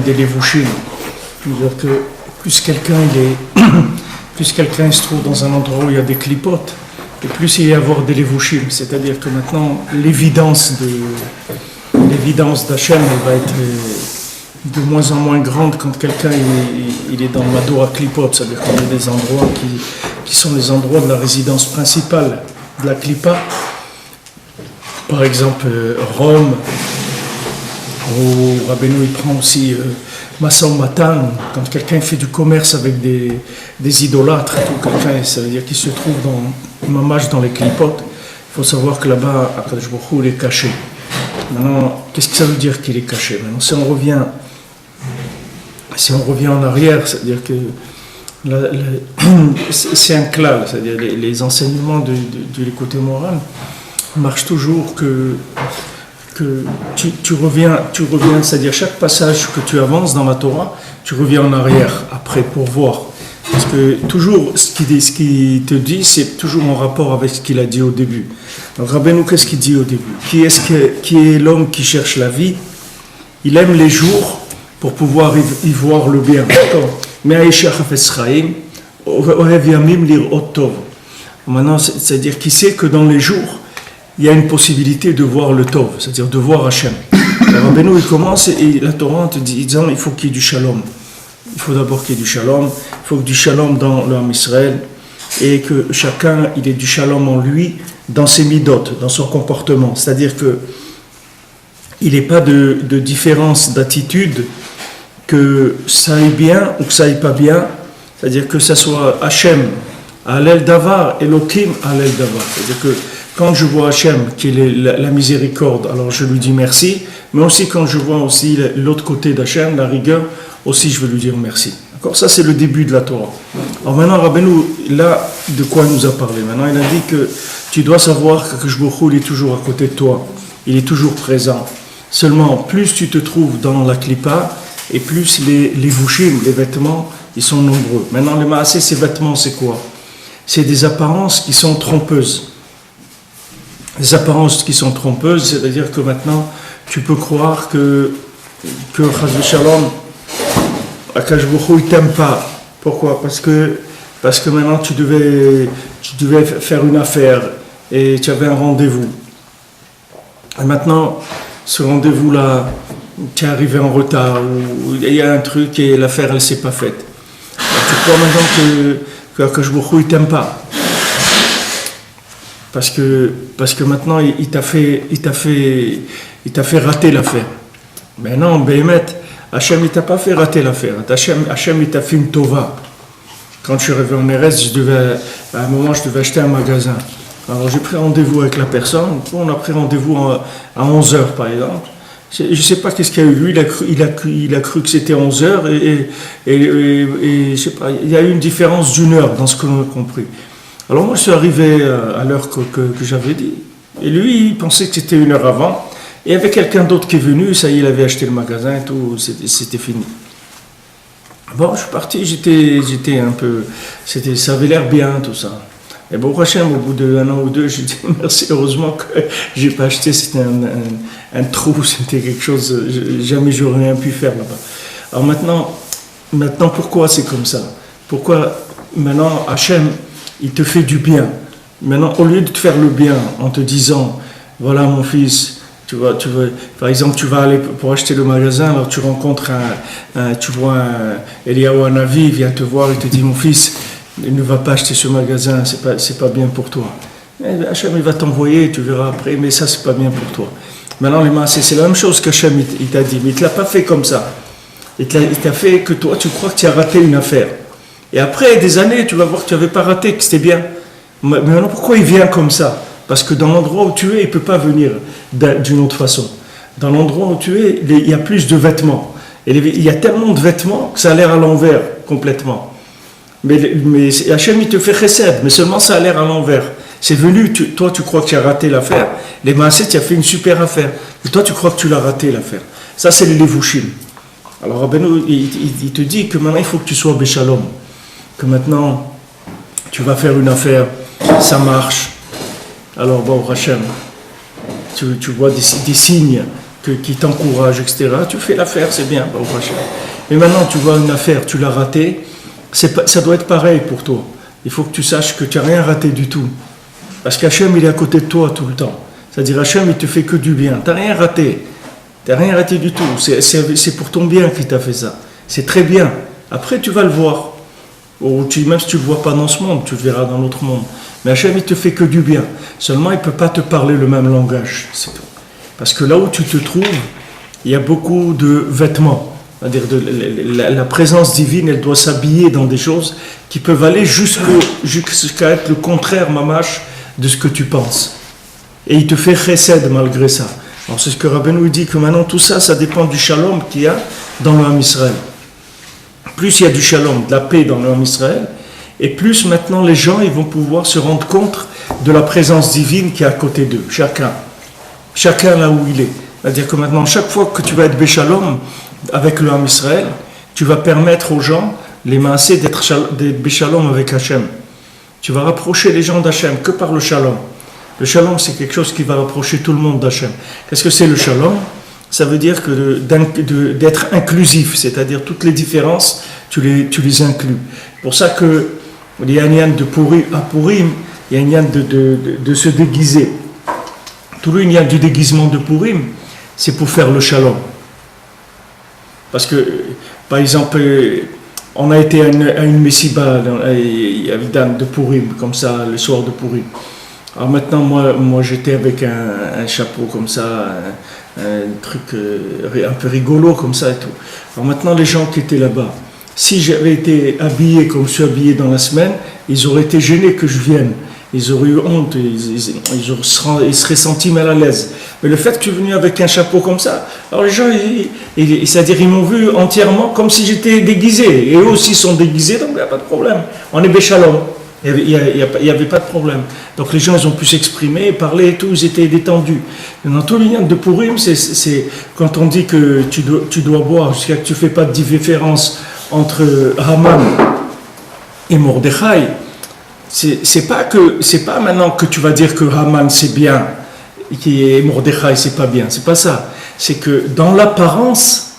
des levushim. C'est-à-dire que plus quelqu'un se trouve dans un endroit où il y a des clipotes, et plus il va y avoir des levushim. C'est-à-dire que maintenant, l'évidence d'Hachem, elle va être de moins en moins grande quand quelqu'un il est dans Madora Klipot. C'est-à-dire qu'il y a des endroits qui sont les endroits de la résidence principale de la Klippa. Par exemple, Rome, où Rabbeinu il prend aussi Massa Matan, quand quelqu'un fait du commerce avec des idolâtres, quelqu'un, ça veut dire qu'il se trouve dans Mamash dans les Klipot. Il faut savoir que là-bas, Akadosh Baruch Hu, il est caché. Maintenant, qu'est-ce que ça veut dire qu'il est caché? Maintenant, si on revient en arrière, c'est-à-dire que c'est un clal, c'est-à-dire les enseignements du côté moral marchent toujours que tu reviens, c'est-à-dire chaque passage que tu avances dans la Torah, tu reviens en arrière après pour voir. Parce que toujours, ce qu'il te dit, c'est toujours en rapport avec ce qu'il a dit au début. Donc Rabbeinu, qu'est-ce qu'il dit au début? Qui est l'homme qui cherche la vie? Il aime les jours pour pouvoir y voir le bien. Maintenant, c'est-à-dire qu'il sait que dans les jours, il y a une possibilité de voir le Tov, c'est-à-dire de voir Hachem. Rabbeinu, il commence et la Torah te dit, il faut qu'il y ait du shalom. Il faut d'abord qu'il y ait du shalom, il faut que du shalom dans l'âme Israël, et que chacun, il ait du shalom en lui, dans ses midot, dans son comportement. C'est-à-dire que il n'est pas de différence d'attitude, que ça aille bien ou que ça aille pas bien, c'est-à-dire que ça soit Hachem, Alel Davar, Elohim, Alel Davar. C'est-à-dire que quand je vois Hachem, qui est la miséricorde, alors je lui dis merci, mais aussi quand je vois aussi l'autre côté d'Hachem, la rigueur, aussi je veux lui dire merci. D'accord? Ça c'est le début de la Torah. Alors maintenant Rabbeinu, là, de quoi il nous a parlé? Maintenant il a dit que tu dois savoir que Akadosh Baruch Hu, il est toujours à côté de toi, il est toujours présent. Seulement, plus tu te trouves dans la Klippa, et plus les vushim, les vêtements, ils sont nombreux. Maintenant les maasé, ces vêtements c'est quoi? C'est des apparences qui sont trompeuses. Les apparences qui sont trompeuses, c'est-à-dire que maintenant, tu peux croire que Chas v'Shalom, Akadosh Baruch Hu, il t'aime pas. Pourquoi? Parce que maintenant, tu devais faire une affaire et tu avais un rendez-vous. Et maintenant, ce rendez-vous-là, tu es arrivé en retard, ou il y a un truc et l'affaire, elle ne s'est pas faite. Alors, tu crois maintenant que Akadosh Baruch Hu, il t'aime pas. Parce que maintenant, il t'a fait rater l'affaire. Mais non, Béhémet, Hachem, il t'a pas fait rater l'affaire. Hachem, il t'a fait une tova. Quand je suis arrivé en Erez, à un moment, je devais acheter un magasin. Alors, j'ai pris rendez-vous avec la personne. On a pris rendez-vous à 11h, par exemple. Je ne sais pas qu'est-ce qu'il y a eu. Lui, il a cru que c'était 11h et je sais pas, il y a eu une différence d'1 heure dans ce que l'on a compris. Alors moi je suis arrivé à l'heure que j'avais dit, et lui il pensait que c'était 1 heure avant, et il y avait quelqu'un d'autre qui est venu, ça y est, il avait acheté le magasin et tout, c'était fini. Bon, je suis parti, j'étais un peu, ça avait l'air bien tout ça. Et bon, prochain, au bout d'1 an ou 2, j'ai dit merci, heureusement que j'ai pas acheté, c'était un trou, c'était quelque chose, jamais j'aurais rien pu faire là-bas. Alors maintenant pourquoi c'est comme ça? Pourquoi maintenant Hachem, il te fait du bien. Maintenant, au lieu de te faire le bien en te disant, voilà mon fils, par exemple, tu vas aller pour acheter le magasin, alors tu rencontres tu vois Eliyahu Hanavi, il vient te voir, il te dit, mon fils, ne va pas acheter ce magasin, c'est pas bien pour toi. Hachem, il va t'envoyer, tu verras après, mais ça, c'est pas bien pour toi. Maintenant, les maasé, c'est la même chose qu'Hachem, il t'a dit, mais il te l'a pas fait comme ça. Il t'a fait que toi, tu crois que tu as raté une affaire. Et après des années, tu vas voir que tu n'avais pas raté, que c'était bien. Mais maintenant, pourquoi il vient comme ça? Parce que dans l'endroit où tu es, il ne peut pas venir d'une autre façon. Dans l'endroit où tu es, il y a plus de vêtements. Et il y a tellement de vêtements que ça a l'air à l'envers, complètement. Mais Hachem, il te fait chesed, mais seulement ça a l'air à l'envers. C'est venu, toi, tu crois que tu as raté l'affaire. Les maasé, tu as fait une super affaire. Et toi, tu crois que tu l'as raté l'affaire. Ça, c'est les levushim. Alors, Rabbeinu, il te dit que maintenant, il faut que tu sois béchalom. Que maintenant, tu vas faire une affaire, ça marche. Alors, bon, Hachem, tu vois des signes qui t'encourage, etc. Tu fais l'affaire, c'est bien. Mais maintenant, tu vois une affaire, tu l'as ratée, ça doit être pareil pour toi. Il faut que tu saches que tu n'as rien raté du tout. Parce qu'Hachem, il est à côté de toi tout le temps. C'est-à-dire, Hachem, il te fait que du bien. Tu n'as rien raté. Tu n'as rien raté du tout. C'est pour ton bien qu'il t'a fait ça. C'est très bien. Après, tu vas le voir. Ou même si tu ne le vois pas dans ce monde, tu le verras dans l'autre monde. Mais Hachem, il te fait que du bien. Seulement, il ne peut pas te parler le même langage. C'est tout. Parce que là où tu te trouves, il y a beaucoup de vêtements. C'est-à-dire la présence divine, elle doit s'habiller dans des choses qui peuvent aller jusqu'à être le contraire, mamash, de ce que tu penses. Et il te fait chesed malgré ça. Alors c'est ce que Rabbeinu dit, que maintenant tout ça, ça dépend du shalom qu'il y a dans le Ham Israël. Plus il y a du shalom, de la paix dans le Ham Israël, et plus maintenant les gens ils vont pouvoir se rendre compte de la présence divine qui est à côté d'eux, chacun là où il est. C'est-à-dire que maintenant, chaque fois que tu vas être béchalom avec le Ham Israël, tu vas permettre aux gens, les maasés, d'être béchalom avec Hachem. Tu vas rapprocher les gens d'Hachem que par le shalom. Le shalom, c'est quelque chose qui va rapprocher tout le monde d'Hachem. Qu'est-ce que c'est le shalom? Ça veut dire que d'être inclusif, c'est-à-dire toutes les différences, tu les inclus. C'est pour ça que il y a un yan de Purim, à Purim, il y a un yan de se déguiser. Tout le yan du déguisement de Purim, c'est pour faire le shalom. Parce que, par exemple, on a été à une messiba de Purim, comme ça, le soir de Purim. Alors maintenant, moi j'étais avec un chapeau comme ça, un truc un peu rigolo comme ça et tout. Alors maintenant, les gens qui étaient là-bas, si j'avais été habillé comme je suis habillé dans la semaine, ils auraient été gênés que je vienne. Ils auraient eu honte, ils seraient sentis mal à l'aise. Mais le fait que tu es venu avec un chapeau comme ça, alors les gens, c'est-à-dire ils m'ont vu entièrement comme si j'étais déguisé. Et eux aussi sont déguisés, donc il n'y a pas de problème. On est béchalom. Il n'y avait pas de problème. Donc les gens, ils ont pu s'exprimer, parler et tout, ils étaient détendus. Dans tout l'union de Purim, c'est quand on dit que tu dois boire jusqu'à que tu ne fais pas de différence entre Haman et Mordechai. C'est pas maintenant que tu vas dire que Haman c'est bien et Mordechai c'est pas bien. C'est pas ça. C'est que dans l'apparence,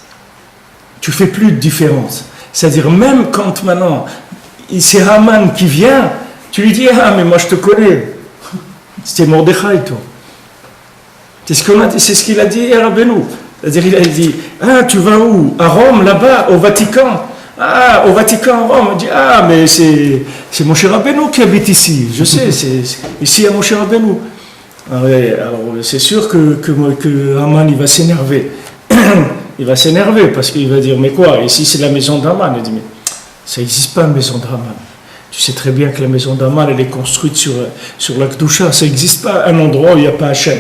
tu fais plus de différence. C'est-à-dire même quand maintenant c'est Haman qui vient, tu lui dis ah mais moi je te connais. C'était Mordechai toi. C'est ce qu'il a dit à Rabbeinu. C'est-à-dire il a dit ah tu vas où? À Rome là-bas au Vatican. Ah, au Vatican, Rome, on dit ah, mais c'est Moshe Rabbeinu qui habite ici. Je sais, ici à Moshe Rabbeinu. Alors, c'est sûr que Haman, il va s'énerver. Il va s'énerver parce qu'il va dire mais quoi, ici c'est la maison d'Haman. Il dit mais ça n'existe pas, la maison d'Haman. Tu sais très bien que la maison d'Haman, elle est construite sur la Kedusha. Ça n'existe pas un endroit où il n'y a pas Hachem.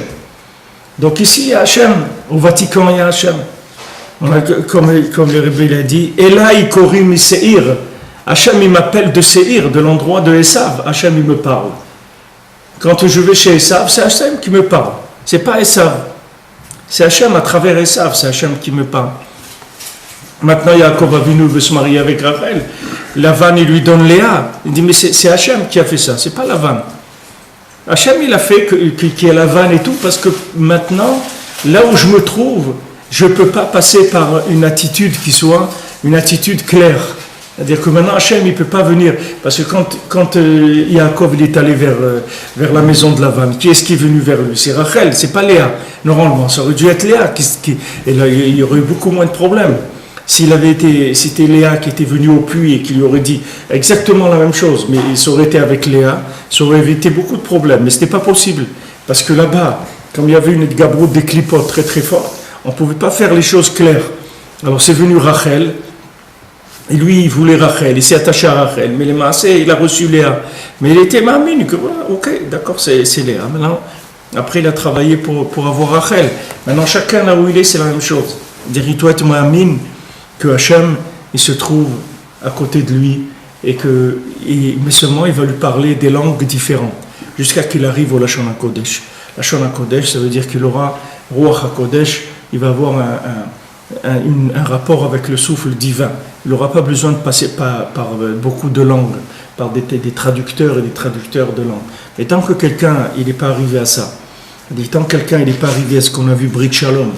Donc ici, il y a Hachem. Au Vatican, il y a Hachem. Comme le Rebbe l'a dit, et là il korim Seir. Hachem il m'appelle de Seir, de l'endroit de Esav. Hachem il me parle. Quand je vais chez Esav, c'est Hachem qui me parle. C'est pas Esav. C'est Hachem à travers Esav, c'est Hachem qui me parle. Maintenant Yaakov Avinu veut se marier avec Rachel. Lavan il lui donne Léa. Il dit mais c'est Hachem qui a fait ça, c'est pas Lavan. Hachem il a fait qu'il y ait Lavan et tout parce que maintenant, là où je me trouve, je ne peux pas passer par une attitude qui soit une attitude claire. C'est-à-dire que maintenant Hachem il ne peut pas venir. Parce que quand Yaakov il est allé vers la maison de Lavan, qui est-ce qui est venu vers lui? C'est Rachel, c'est pas Léa. Normalement, ça aurait dû être Léa. Et là, il y aurait eu beaucoup moins de problèmes. C'était Léa qui était venue au puits et qui lui aurait dit exactement la même chose, mais il aurait été avec Léa, ça aurait évité beaucoup de problèmes. Mais ce n'était pas possible. Parce que là-bas, comme il y avait une gabroute des clipotes très très forte, on ne pouvait pas faire les choses claires. Alors c'est venu Rachel, et lui il voulait Rachel, il s'est attaché à Rachel, mais les maasés, il a reçu Léa. Mais il était mamine, que voilà, ok, d'accord, c'est Léa. Maintenant, après il a travaillé pour avoir Rachel. Maintenant chacun là où il est, c'est la même chose. Dis-toi être mamine que Hachem, il se trouve à côté de lui, mais seulement il va lui parler des langues différentes, jusqu'à qu'il arrive au Lashon HaKodesh. Lashon HaKodesh, ça veut dire qu'il aura Ruach HaKodesh, il va avoir un rapport avec le souffle divin. Il n'aura pas besoin de passer par beaucoup de langues, par des traducteurs et des traducteurs de langues. Et tant que quelqu'un n'est pas arrivé à ça, tant que quelqu'un n'est pas arrivé à ce qu'on a vu Brit Shalom,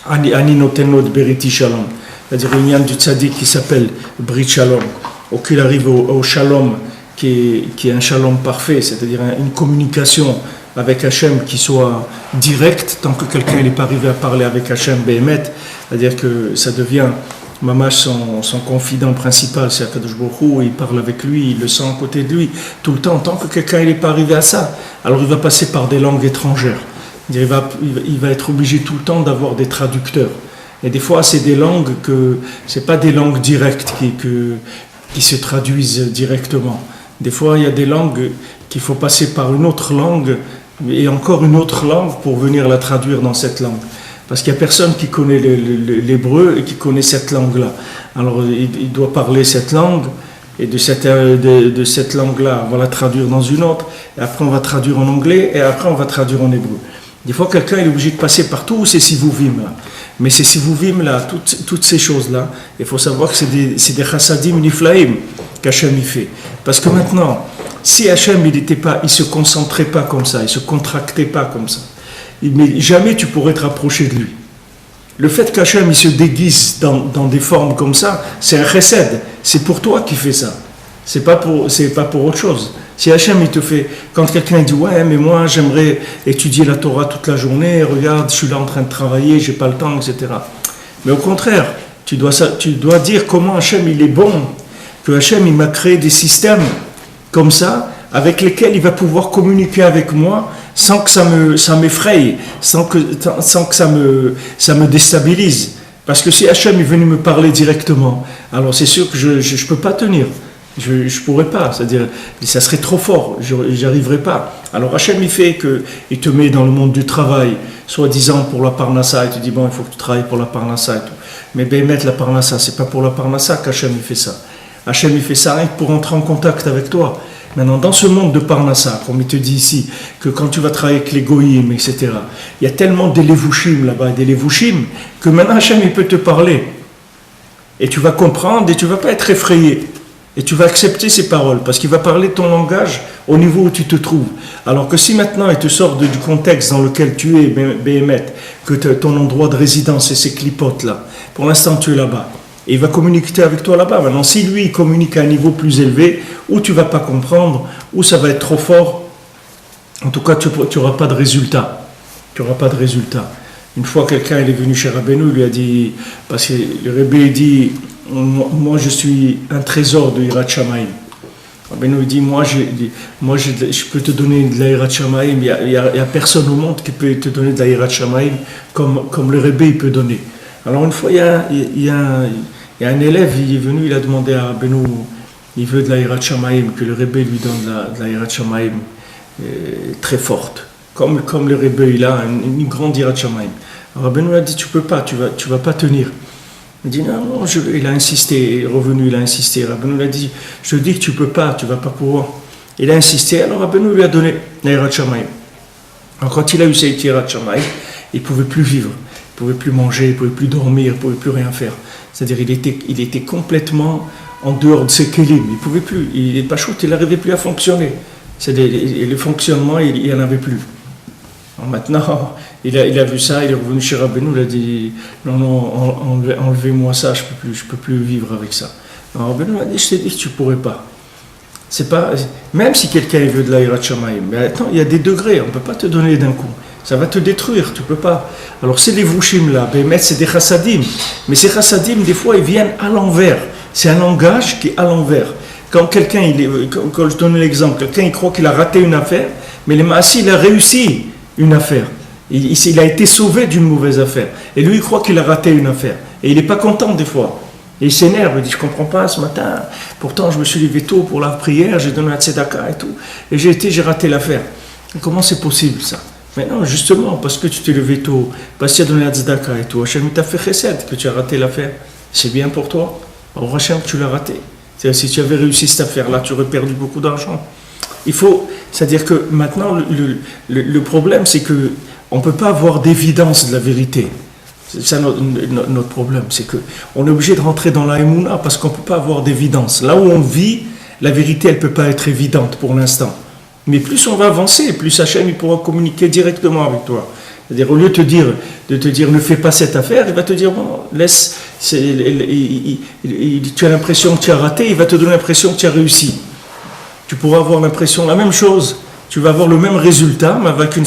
Ani notenot beriti shalom. C'est-à-dire il y a du tzaddik qui s'appelle Brit Shalom, ou qu'il arrive au shalom, qui est un shalom parfait, c'est-à-dire une communication avec Hachem qui soit directe, tant que quelqu'un n'est pas arrivé à parler avec Hachem Behemet, c'est-à-dire que ça devient Mamash son confident principal, c'est Akadosh Baruch Hu, il parle avec lui, il le sent à côté de lui, tout le temps, tant que quelqu'un n'est pas arrivé à ça, alors il va passer par des langues étrangères, il va être obligé tout le temps d'avoir des traducteurs. Et des fois, c'est des langues c'est pas des langues directes qui se traduisent directement. Des fois, il y a des langues qu'il faut passer par une autre langue et encore une autre langue pour venir la traduire dans cette langue. Parce qu'il n'y a personne qui connaît l'hébreu et qui connaît cette langue-là. Alors, il doit parler cette langue et de cette langue-là, on va la traduire dans une autre, et après on va traduire en anglais et après on va traduire en hébreu. Des fois, quelqu'un est obligé de passer par tous ces sivuvim là. Mais ces sivuvim là, toutes ces choses-là, il faut savoir que c'est des chassadim niflaim qu'Hachem y fait. Parce que maintenant, si Hachem il se concentrait pas comme ça, il se contractait pas comme ça, mais jamais tu pourrais te rapprocher de lui. Le fait qu'Hachem il se déguise dans des formes comme ça, c'est un chesed. C'est pour toi qui fait ça. C'est pas pour autre chose. Si Hachem il te fait, quand quelqu'un dit ouais mais moi j'aimerais étudier la Torah toute la journée, regarde je suis là en train de travailler, j'ai pas le temps, etc. Mais au contraire, tu dois dire comment Hachem il est bon, que Hachem il m'a créé des systèmes comme ça, avec lesquels il va pouvoir communiquer avec moi sans que ça m'effraie, sans que ça me déstabilise. Parce que si Hachem est venu me parler directement, alors c'est sûr que je peux pas tenir. Je pourrais pas, c'est-à-dire, ça serait trop fort, j'y arriverais pas. Alors Hachem, il te met dans le monde du travail, soi-disant pour la parnassa, il te dit, bon, il faut que tu travailles pour la parnassa et tout. Mais mettre la parnassa, c'est pas pour la parnassa qu'Hachem, il fait ça. Hachem, il fait ça rien que pour entrer en contact avec toi. Maintenant, dans ce monde de parnassa, comme il te dit ici, que quand tu vas travailler avec les goïms, etc., il y a tellement des levushim là-bas, des levushim, que maintenant Hachem, il peut te parler. Et tu vas comprendre et tu vas pas être effrayé. Et tu vas accepter ces paroles, parce qu'il va parler ton langage au niveau où tu te trouves. Alors que si maintenant il te sort du contexte dans lequel tu es, Béhémet, que ton endroit de résidence c'est ces clipotes-là, pour l'instant tu es là-bas, et il va communiquer avec toi là-bas. Maintenant, si lui il communique à un niveau plus élevé, ou tu ne vas pas comprendre, ou ça va être trop fort, en tout cas tu n'auras pas de résultat. Tu n'auras pas de résultat. Une fois quelqu'un il est venu chez Rabbeinu, il lui a dit, parce que le Rebbe dit, moi je suis un trésor de Hirat Shamayim. Rabbeinu dit, moi je peux te donner de la Hirat Shamayim, il n'y a personne au monde qui peut te donner de la Hirat Shamayim comme le Rebbe il peut donner. Alors une fois il y a un élève, il est venu, il a demandé à Rabbeinu, il veut de la Hirat Shamayim, que le Rebbe lui donne de la Hirat Shamayim très forte. Comme le Rebbe il a une grande Hirat Shamayim. Rabbeinu a dit, tu peux pas, tu vas pas tenir. Il dit non, il a insisté, il est revenu, il a insisté. Rabbeinu lui a dit, je te dis que tu peux pas, tu vas pas pouvoir. Il a insisté, alors Rabbeinu lui a donné la Hirat Shamayim. Alors quand il a eu cette Hirat Shamayim, il pouvait plus vivre, il pouvait plus manger, il pouvait plus dormir, il pouvait plus rien faire. C'est-à-dire il était complètement en dehors de ses kélim, il pouvait plus, il est pas chaud, il n'arrivait plus à fonctionner. Le fonctionnement, il n'y en avait plus. Alors maintenant, il a vu ça, il est revenu chez Rabbeinu, il a dit non, enlevez-moi ça, je peux plus vivre avec ça. Alors Rabbeinu a dit, je t'ai dit que tu pourrais pas. C'est pas, même si quelqu'un veut de la Hirat Shamayim, mais attends, il y a des degrés, on ne peut pas te donner d'un coup. Ça va te détruire, tu peux pas. Alors c'est les vushim là, c'est des chassadim. Mais ces chassadim, des fois, ils viennent à l'envers. C'est un langage qui est à l'envers. Quand quelqu'un, quand je donne l'exemple, quelqu'un il croit qu'il a raté une affaire, mais le Maassi, il a réussi une affaire. Il a été sauvé d'une mauvaise affaire. Et lui, il croit qu'il a raté une affaire. Et il n'est pas content des fois. Et il s'énerve, il dit, je ne comprends pas ce matin. Pourtant, je me suis levé tôt pour la prière, j'ai donné la tzedaka et tout. Et j'ai raté l'affaire. Et comment c'est possible ça? Mais non, justement, parce que tu t'es levé tôt, parce que tu as donné la tzedaka et tout, Hachem t'a fait chesed, que tu as raté l'affaire. C'est bien pour toi. Alors Hachem, tu l'as raté. C'est-à-dire, si tu avais réussi cette affaire-là, tu aurais perdu beaucoup d'argent. C'est-à-dire que maintenant, le problème, c'est qu'on ne peut pas avoir d'évidence de la vérité. C'est ça notre problème, c'est qu'on est obligé de rentrer dans la Emouna parce qu'on ne peut pas avoir d'évidence. Là où on vit, la vérité, elle ne peut pas être évidente pour l'instant. Mais plus on va avancer, plus Hachem il pourra communiquer directement avec toi. C'est-à-dire, au lieu de te dire ne fais pas cette affaire, il va te dire bon, laisse, tu as l'impression que tu as raté, il va te donner l'impression que tu as réussi. Tu pourras avoir l'impression, la même chose, tu vas avoir le même résultat, mais avec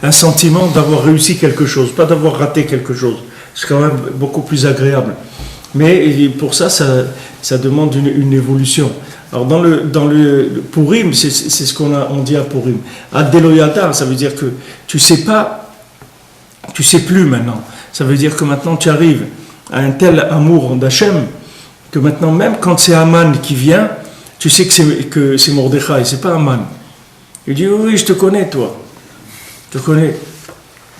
un sentiment d'avoir réussi quelque chose, pas d'avoir raté quelque chose. C'est quand même beaucoup plus agréable. Mais pour ça, ça demande une évolution. Alors dans le Purim, c'est ce on dit à Purim. Ad-Deloyata, ça veut dire que tu sais plus maintenant. Ça veut dire que maintenant tu arrives à un tel amour d'Hachem que maintenant même quand c'est Haman qui vient, tu sais que c'est Mordechai, c'est pas Haman. Il dit oui, je te connais toi. Je te connais.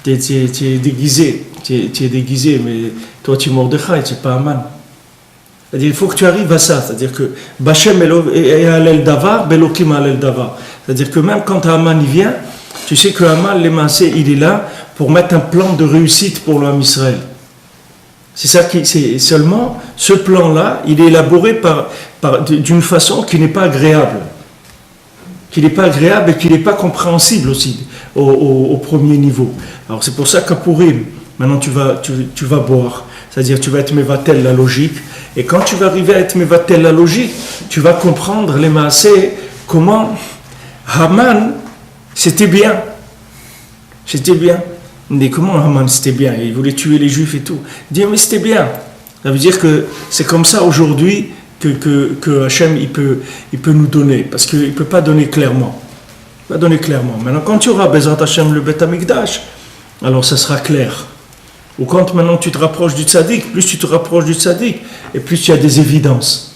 Tu es déguisé. Tu es déguisé, mais toi tu es Mordechai, tu n'es pas Haman. C'est-à-dire, il faut que tu arrives à ça. C'est-à-dire que Bachem est Alel Davar, Belokim Alel Davar. C'est-à-dire que même quand Haman y vient, tu sais que Haman, il est là pour mettre un plan de réussite pour l'homme Israël. C'est seulement ce plan-là, il est élaboré d'une façon qui n'est pas agréable. Qui n'est pas agréable et qui n'est pas compréhensible aussi au premier niveau. Alors c'est pour ça qu'à Purim, maintenant tu vas boire. C'est-à-dire tu vas être mévatel la logique. Et quand tu vas arriver à être mévatel la logique, tu vas comprendre les maasés, comment Haman, c'était bien. C'était bien. Mais comment Haman, c'était bien? Il voulait tuer les Juifs et tout. Il dit, mais c'était bien. Ça veut dire que c'est comme ça aujourd'hui que Hachem, il peut nous donner. Parce qu'il ne peut pas donner clairement. Il peut pas donner clairement. Maintenant, quand tu auras Bezrat Hachem, le Beth Amikdash, alors ça sera clair. Ou quand maintenant tu te rapproches du tzaddik, plus tu te rapproches du tzaddik, et plus tu as des évidences.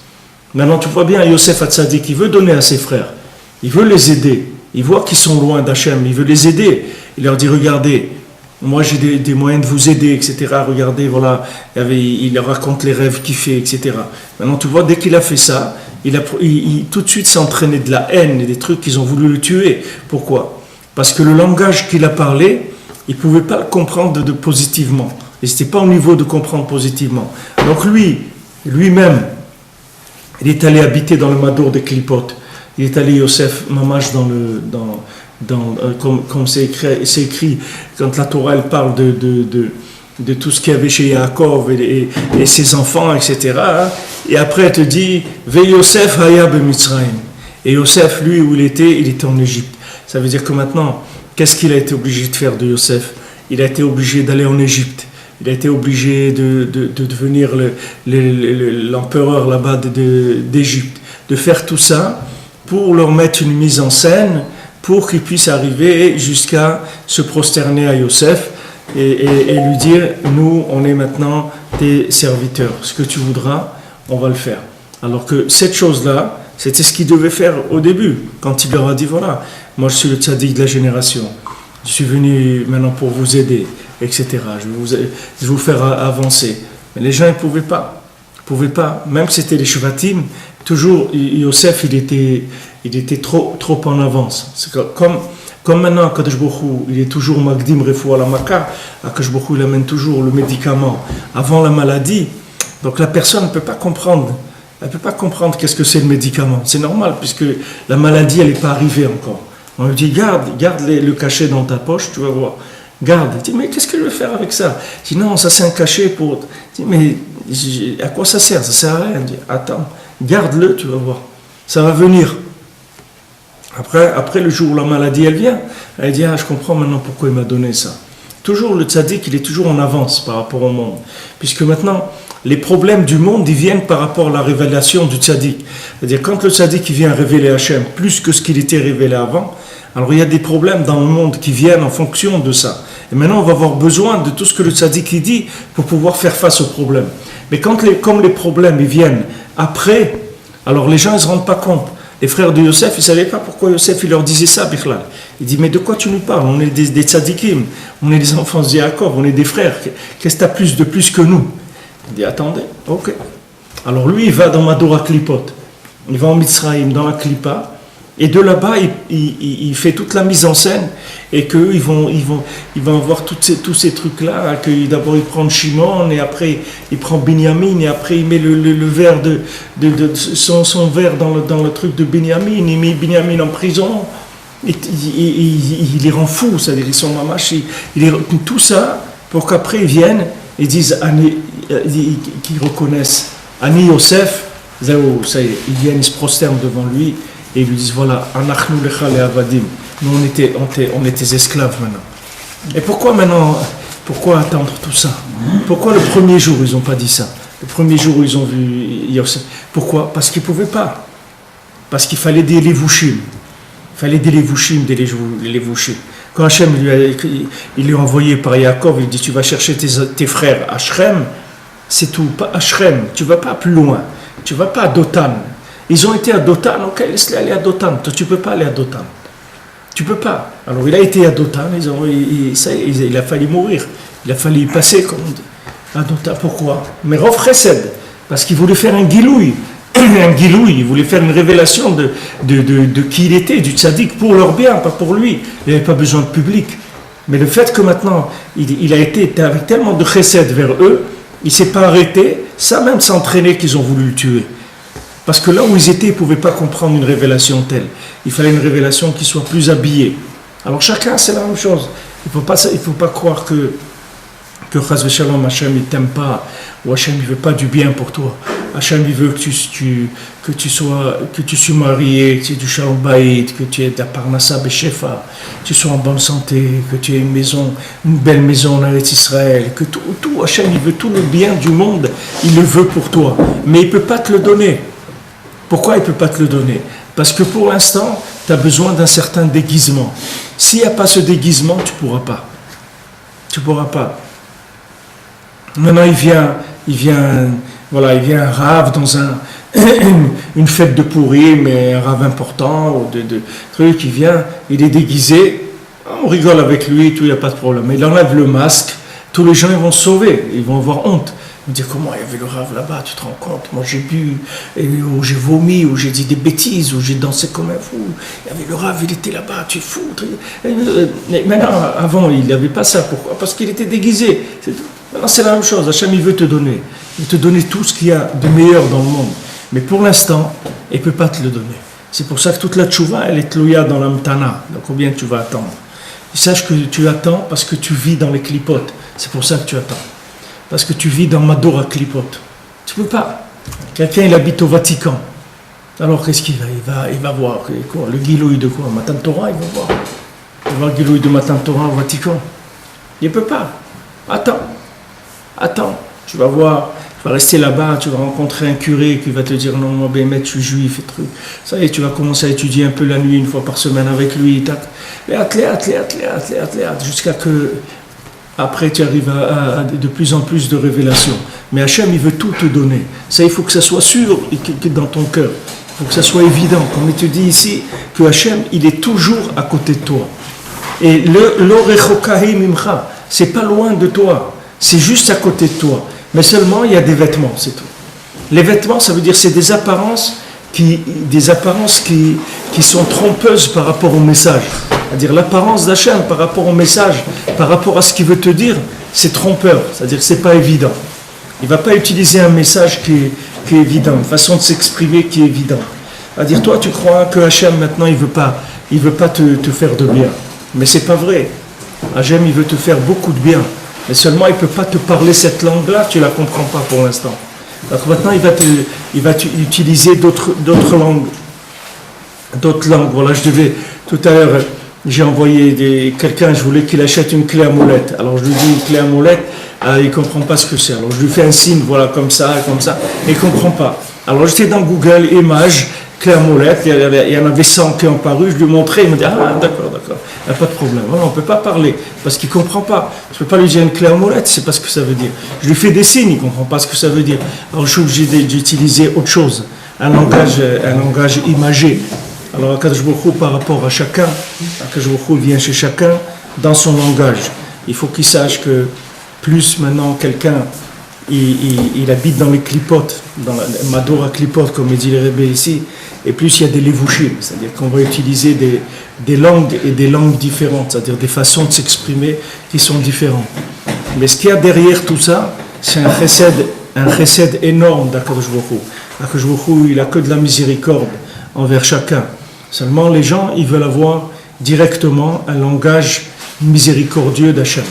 Maintenant tu vois bien Yosef HaTzadik, il veut donner à ses frères, il veut les aider, il voit qu'ils sont loin d'Hachem, il veut les aider, il leur dit regardez, moi j'ai des moyens de vous aider, etc. Regardez, voilà, il leur raconte les rêves qu'il fait, etc. Maintenant tu vois, dès qu'il a fait ça, il tout de suite s'est entraîné de la haine et des trucs qu'ils ont voulu le tuer. Pourquoi? Parce que le langage qu'il a parlé, il ne pouvait pas le comprendre positivement. Et ce n'était pas au niveau de comprendre positivement. Donc lui-même, il est allé habiter dans le Madour des Klipotes. Il est allé, Yosef, Mamash, comme c'est écrit, quand la Torah elle parle de tout ce qu'il y avait chez Yaakov et ses enfants, etc. Et après, elle te dit, Ve Yosef haya b'Mitzrayim. Et Yosef, lui, où il était en Égypte. Ça veut dire que maintenant, qu'est-ce qu'il a été obligé de faire de Yosef? Il a été obligé d'aller en Égypte. Il a été obligé de devenir l'empereur là-bas d'Égypte. De faire tout ça pour leur mettre une mise en scène, pour qu'ils puissent arriver jusqu'à se prosterner à Yosef et lui dire, nous, on est maintenant tes serviteurs. Ce que tu voudras, on va le faire. Alors que cette chose-là, c'était ce qu'il devait faire au début, quand il leur a dit, voilà, moi je suis le tzaddik de la génération, je suis venu maintenant pour vous aider, etc. Je vais vous faire avancer. Mais les gens ne pouvaient pas. Même si c'était les Shvatim, toujours Yosef, il était trop en avance. C'est comme maintenant, Akadosh Baruch Hu, il est toujours Magdim Refoua la Maka, Akadosh Baruch Hu, il amène toujours le médicament avant la maladie. Donc la personne ne peut pas comprendre. Elle ne peut pas comprendre qu'est-ce que c'est le médicament. C'est normal, puisque la maladie, elle n'est pas arrivée encore. On lui dit, garde le cachet dans ta poche, tu vas voir. Garde. Il dit, mais qu'est-ce que je vais faire avec ça? Il dit, non, ça c'est un cachet pour... Il dit, mais à quoi ça sert? Ça ne sert à rien. Il dit, attends, garde-le, tu vas voir. Ça va venir. Après le jour où la maladie, elle vient, elle dit, je comprends maintenant pourquoi il m'a donné ça. Toujours, le tzaddik, il est toujours en avance par rapport au monde. Puisque maintenant, les problèmes du monde, ils viennent par rapport à la révélation du tzaddik. C'est-à-dire, quand le tzaddik vient révéler Hachem plus que ce qu'il était révélé avant, alors il y a des problèmes dans le monde qui viennent en fonction de ça. Et maintenant, on va avoir besoin de tout ce que le tzaddik dit pour pouvoir faire face aux problèmes. Mais comme les problèmes ils viennent après, alors les gens ne se rendent pas compte. Les frères de Yosef, ils ne savaient pas pourquoi Yosef il leur disait ça, Bichlal. Il dit, mais de quoi tu nous parles? On est des tzadikim, on est des enfants de Yaakov, on est des frères. Qu'est-ce que tu as de plus que nous? Il dit, attendez, ok. Alors lui, il va dans Madora Klipot. Il va en Mitzrayim, dans la Klippa. Et de là-bas, il fait toute la mise en scène. Et qu'eux, ils vont avoir tous ces trucs-là. Que d'abord, il prend Shimon, et après, il prend Binyamin, et après, il met le verre son verre dans le truc de Binyamin. Il met Binyamin en prison. il les rend fous, c'est-à-dire ils sont mamash, tout ça pour qu'après ils viennent et disent, qu'ils reconnaissent Ani Yosef, ça y est, ils viennent, ils se prosternent devant lui et ils lui disent voilà, Anachnu lecha le'avadim, nous on était esclaves maintenant. Et pourquoi maintenant, pourquoi attendre tout ça? Pourquoi le premier jour ils n'ont pas dit ça? Le premier jour où ils ont vu Yosef, pourquoi? Parce qu'ils ne pouvaient pas. Parce qu'il fallait des levushim. Il fallait des levushim. Quand Hachem il lui a envoyé par Yaakov, il dit tu vas chercher tes frères à Shrem, c'est tout, pas à Shrem, tu ne vas pas plus loin, tu ne vas pas à Dotan. Ils ont été à Dotan, ok, laisse-les aller à Dotan, toi tu ne peux pas aller à Dotan. Tu ne peux pas. Alors il a été à Dotan, il a fallu mourir, il a fallu y passer, comme on dit. À Dotan, pourquoi? Mais Rov Chesed, parce qu'il voulait faire un gilouï, il voulait faire une révélation de qui il était, du tzaddik, pour leur bien, pas pour lui. Il n'avait pas besoin de public. Mais le fait que maintenant, il a été avec tellement de chesed vers eux, il ne s'est pas arrêté, ça même s'entraîner qu'ils ont voulu le tuer. Parce que là où ils étaient, ils ne pouvaient pas comprendre une révélation telle. Il fallait une révélation qui soit plus habillée. Alors chacun, c'est la même chose. Il ne faut pas croire que Chas v'Shalom, Hachem, il ne t'aime pas, ou Hachem, il ne veut pas du bien pour toi. Hachem, il veut que tu sois marié, que tu aies du Shalom Bayit, que tu aies de la Parnassa Beshefa, que tu sois en bonne santé, que tu aies une belle maison en Eretz Israël, que tout, Hachem, il veut tout le bien du monde, il le veut pour toi. Mais il ne peut pas te le donner. Pourquoi il ne peut pas te le donner? Parce que pour l'instant, tu as besoin d'un certain déguisement. S'il n'y a pas ce déguisement, tu ne pourras pas. Tu ne pourras pas. Maintenant, il vient un rave dans une fête de Pourim, mais un rave important, ou de trucs, il vient, il est déguisé, on rigole avec lui, tout, il n'y a pas de problème. Il enlève le masque, tous les gens ils vont se sauver, ils vont avoir honte. Ils vont dire comment il y avait le rave là-bas, tu te rends compte? Moi j'ai bu, ou j'ai vomi, ou j'ai dit des bêtises, ou j'ai dansé comme un fou. Il y avait le rave, il était là-bas, tu es fou. Maintenant, avant, il n'avait pas ça. Pourquoi? Parce qu'il était déguisé. Maintenant, c'est la même chose. Hachem, il veut te donner. Il veut te donner tout ce qu'il y a de meilleur dans le monde. Mais pour l'instant, il ne peut pas te le donner. C'est pour ça que toute la tchouva, elle est tlouya dans la mtana. Donc, combien tu vas attendre? Et sache que tu attends parce que tu vis dans les clipotes. C'est pour ça que tu attends. Parce que tu vis dans Madora clipote. Tu ne peux pas. Quelqu'un, il habite au Vatican. Alors, qu'est-ce qu'il va? Il va voir quoi? Le guilouï de quoi? Matan Torah, il va voir. Il va voir le guilouï de Matan Torah au Vatican. Il ne peut pas. Attends, tu vas voir, tu vas rester là-bas, tu vas rencontrer un curé qui va te dire non, moi, ben, je suis juif et truc. Ça y est, tu vas commencer à étudier un peu la nuit, une fois par semaine avec lui. Jusqu'à que, après, tu arrives à de plus en plus de révélations. Mais Hachem, il veut tout te donner. Ça, il faut que ça soit sûr dans ton cœur. Il faut que ça soit évident. Comme il te dit ici, que Hachem, il est toujours à côté de toi. Et l'orechokahi mimcha, c'est pas loin de toi. C'est juste à côté de toi. Mais seulement, il y a des vêtements, c'est tout. Les vêtements, ça veut dire c'est des apparences qui sont trompeuses par rapport au message. C'est-à-dire l'apparence d'Hachem par rapport au message, par rapport à ce qu'il veut te dire, c'est trompeur. C'est-à-dire que ce n'est pas évident. Il ne va pas utiliser un message qui est évident, une façon de s'exprimer qui est évidente. C'est-à-dire, toi, tu crois que Hachem, maintenant, il ne veut pas te faire de bien. Mais ce n'est pas vrai. Hachem, il veut te faire beaucoup de bien. Mais seulement, il ne peut pas te parler cette langue-là, tu ne la comprends pas pour l'instant. Donc maintenant, il va utiliser d'autres langues. D'autres langues. Voilà, tout à l'heure, j'ai envoyé quelqu'un, je voulais qu'il achète une clé à molette. Alors je lui dis, une clé à molette, il ne comprend pas ce que c'est. Alors je lui fais un signe, voilà, comme ça, et il ne comprend pas. Alors j'étais dans Google, images, clé à molette, il y en avait 100 qui ont paru, je lui montrais, il me dit, ah d'accord, il n'y a pas de problème. Voilà, on ne peut pas parler, parce qu'il ne comprend pas. Je ne peux pas lui dire une clé à molette, c'est pas ce que ça veut dire. Je lui fais des signes, il ne comprend pas ce que ça veut dire. Alors je suis obligé d'utiliser autre chose, un langage imagé. Alors Akadosh Baruch Hu, par rapport à chacun, Akadosh Baruch Hu vient chez chacun dans son langage. Il faut qu'il sache que plus maintenant quelqu'un il habite dans les clipotes, dans la Madora clipote, comme dit le Rebbe ici, et plus il y a des levushim, c'est-à-dire qu'on va utiliser des langues et des langues différentes, c'est-à-dire des façons de s'exprimer qui sont différentes. Mais ce qu'il y a derrière tout ça, c'est un chesed énorme d'Akadosh Baruch Hu. Akadosh Baruch Hu, il n'a que de la miséricorde envers chacun. Seulement les gens, ils veulent avoir directement un langage miséricordieux d'Hachem.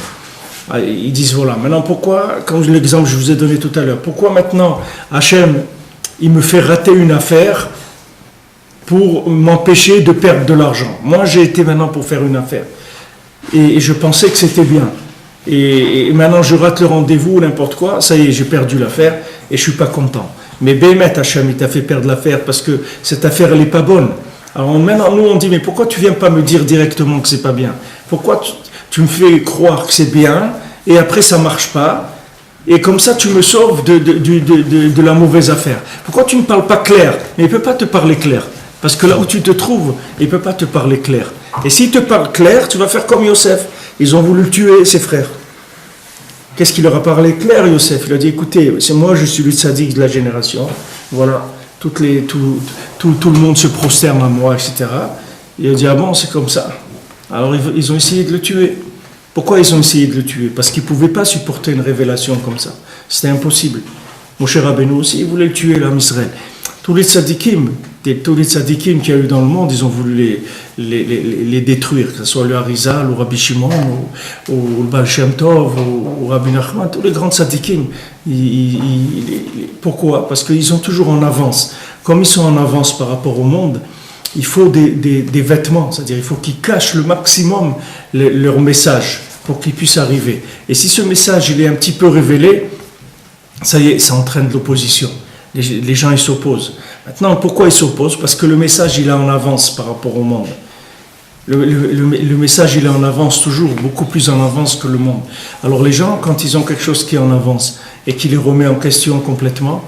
Ils disent voilà, maintenant pourquoi, comme l'exemple que je vous ai donné tout à l'heure, pourquoi maintenant Hachem, il me fait rater une affaire pour m'empêcher de perdre de l'argent. Moi j'ai été maintenant pour faire une affaire et je pensais que c'était bien. Et maintenant je rate le rendez-vous ou n'importe quoi, ça y est, j'ai perdu l'affaire et je suis pas content. Mais Bémet Hachem, il t'a fait perdre l'affaire parce que cette affaire elle est pas bonne. Alors maintenant nous on dit mais pourquoi tu viens pas me dire directement que c'est pas bien? Pourquoi tu me fais croire que c'est bien et après ça marche pas et comme ça tu me sauves de la mauvaise affaire? Pourquoi tu ne parles pas clair? Mais il peut pas te parler clair parce que là où tu te trouves il peut pas te parler clair. Et s'il te parle clair tu vas faire comme Yosef. Ils ont voulu le tuer, ses frères. Qu'est-ce qu'il leur a parlé clair, Yosef? Il a dit, écoutez, c'est moi, je suis le tzaddik de la génération. Voilà, tout le monde se prosterne à moi, etc. Il a dit, ah bon, c'est comme ça. Alors ils ont essayé de le tuer. Pourquoi ils ont essayé de le tuer? Parce qu'ils ne pouvaient pas supporter une révélation comme ça. C'était impossible. Moshe Rabbeinu aussi, il voulait le tuer, l'homme Israël. Tous les tzaddikim qu'il y a eu dans le monde, ils ont voulu les détruire, que ce soit le Harizal, ou Rabbi Shimon, ou le Baal Shem Tov, ou Rabbi Nachman, tous les grands tzaddikim. Pourquoi? Parce qu'ils sont toujours en avance. Comme ils sont en avance par rapport au monde, il faut des vêtements, c'est-à-dire il faut qu'ils cachent le maximum leur message pour qu'ils puissent arriver. Et si ce message il est un petit peu révélé, ça y est, ça entraîne de l'opposition. Les gens ils s'opposent. Maintenant, pourquoi ils s'opposent? Parce que le message il est en avance par rapport au monde. Le message il est en avance toujours, beaucoup plus en avance que le monde. Alors les gens, quand ils ont quelque chose qui est en avance et qui les remet en question complètement,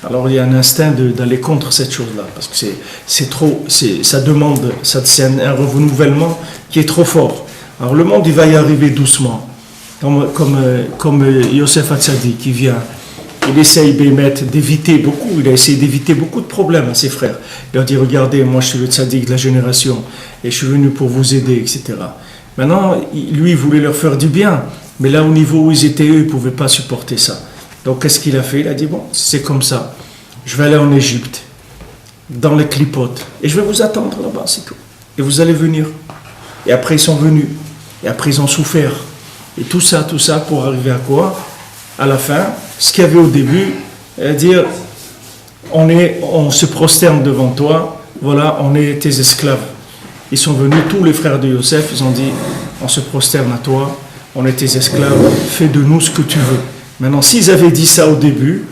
alors il y a un instinct d'aller contre cette chose-là, parce que ça demande, c'est un renouvellement qui est trop fort. Alors le monde il va y arriver doucement, comme Yosef Hatzadik qui vient. Il essaye d'éviter beaucoup, il a essayé d'éviter beaucoup de problèmes à ses frères. Il leur dit, regardez, moi je suis le tzaddik de la génération et je suis venu pour vous aider, etc. Maintenant, lui, il voulait leur faire du bien, mais là, au niveau où ils étaient, eux, ils ne pouvaient pas supporter ça. Donc, qu'est-ce qu'il a fait? Il a dit, bon, c'est comme ça, je vais aller en Égypte, dans les clipotes, et je vais vous attendre là-bas, c'est tout. Et vous allez venir. Et après, ils sont venus. Et après, ils ont souffert. Et tout ça pour arriver à quoi? À la fin, ce qu'il y avait au début, dire on se prosterne devant toi, voilà, on est tes esclaves. Ils sont venus, tous les frères de Yosef, ils ont dit on se prosterne à toi, on est tes esclaves, fais de nous ce que tu veux. Maintenant, s'ils avaient dit ça au début,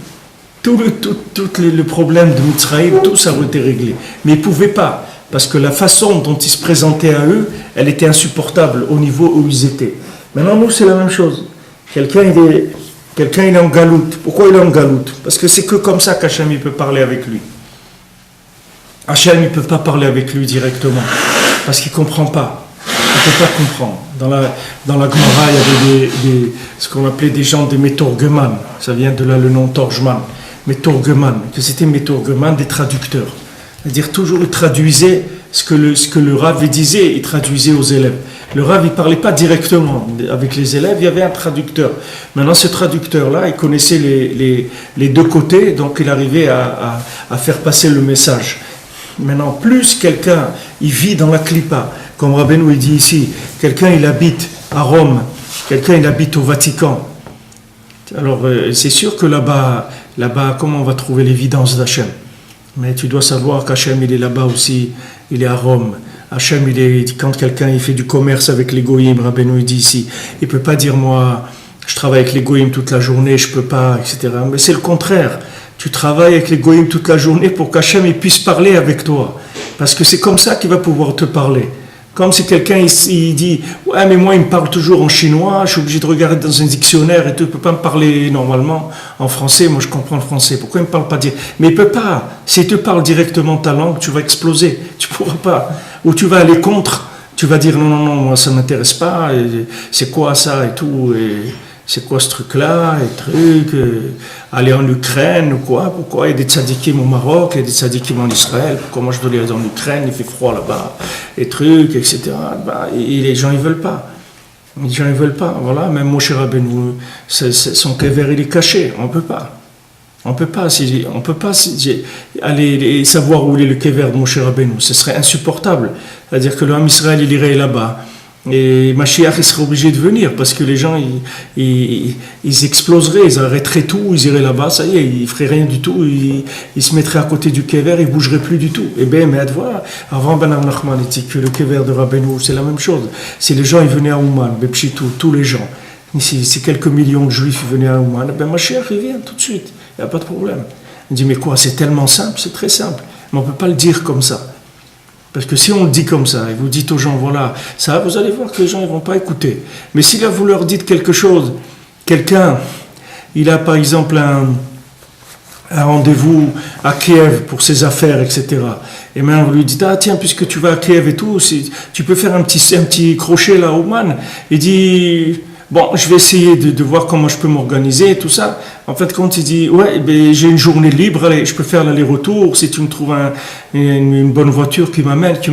tout le problème de Mitzraïm, tout ça aurait été réglé. Mais ils ne pouvaient pas, parce que la façon dont ils se présentaient à eux, elle était insupportable au niveau où ils étaient. Maintenant, nous, c'est la même chose. Quelqu'un il est en galoute. Pourquoi il est en galoute? Parce que c'est que comme ça qu'Hachem il peut parler avec lui. Hachem il ne peut pas parler avec lui directement. Parce qu'il ne comprend pas. Il ne peut pas comprendre. Dans la Gemara, il y avait ce qu'on appelait des gens des métorgeman. Ça vient de là le nom Torjman. Métorgeman. Que c'était métorgeman, des traducteurs. C'est-à-dire toujours il traduisait ce que le Rav disait, il traduisait aux élèves. Le Rav, il ne parlait pas directement avec les élèves, il y avait un traducteur. Maintenant, ce traducteur-là, il connaissait les deux côtés, donc il arrivait à faire passer le message. Maintenant, plus quelqu'un, il vit dans la Klippa, comme Rabbeinu il dit ici, quelqu'un, il habite à Rome, quelqu'un, il habite au Vatican. Alors, c'est sûr que là-bas, comment on va trouver l'évidence d'Hachem? Mais tu dois savoir qu'Hachem, il est là-bas aussi, il est à Rome. Hachem, quand quelqu'un il fait du commerce avec les goïms, Rabbeinu il dit ici, il ne peut pas dire moi, je travaille avec les goïms toute la journée, je ne peux pas, etc. Mais c'est le contraire. Tu travailles avec les goïms toute la journée pour qu'Hachem il puisse parler avec toi. Parce que c'est comme ça qu'il va pouvoir te parler. Comme si quelqu'un il dit ouais mais moi il me parle toujours en chinois, je suis obligé de regarder dans un dictionnaire et tu ne peux pas me parler normalement en français, moi je comprends le français, pourquoi il ne me parle pas dire? Mais il ne peut pas, s'il te parle directement ta langue, tu vas exploser, tu ne pourras pas. Ou tu vas aller contre, tu vas dire non, moi ça ne m'intéresse pas, et c'est quoi ça et tout, et c'est quoi ce truc-là, aller en Ukraine ou quoi, pourquoi il y a des tzadikim au Maroc, il y a des tzadikim en Israël, pourquoi moi je dois aller en Ukraine, il fait froid là-bas, et trucs, etc. Et les gens ils veulent pas. Les gens ils veulent pas, voilà, même Moshe Rabbeinu, son kever il est caché, on peut pas. On peut pas aller savoir où est le kever de Moshe Rabbeinu, ce serait insupportable. C'est-à-dire que le Ham Israël, il irait là-bas. Et Mashiach, il serait obligé de venir parce que les gens, ils exploseraient, ils arrêteraient tout, ils iraient là-bas, ça y est, ils feraient rien du tout, ils se mettraient à côté du kever, ils bougeraient plus du tout. Et bien, mais voilà, avant Ben Nachman, il dit que le kever de Rabbeinu, c'est la même chose. Si les gens, ils venaient à Ouman, Bepchitou, tous les gens, si quelques millions de juifs venaient à Ouman, ben Mashiach, il vient tout de suite, il n'y a pas de problème. Il dit, mais quoi, c'est tellement simple, c'est très simple, mais on ne peut pas le dire comme ça. Parce que si on le dit comme ça, et vous dites aux gens, voilà, ça, vous allez voir que les gens ne vont pas écouter. Mais si là, vous leur dites quelque chose, quelqu'un, il a par exemple un rendez-vous à Kiev pour ses affaires, etc. Et maintenant, vous lui dites, ah tiens, puisque tu vas à Kiev et tout, tu peux faire un petit crochet là au Man. Il dit, bon, je vais essayer de voir comment je peux m'organiser et tout ça. En fait, quand il dit, ouais, ben, j'ai une journée libre, allez, je peux faire l'aller-retour, si tu me trouves une bonne voiture qui me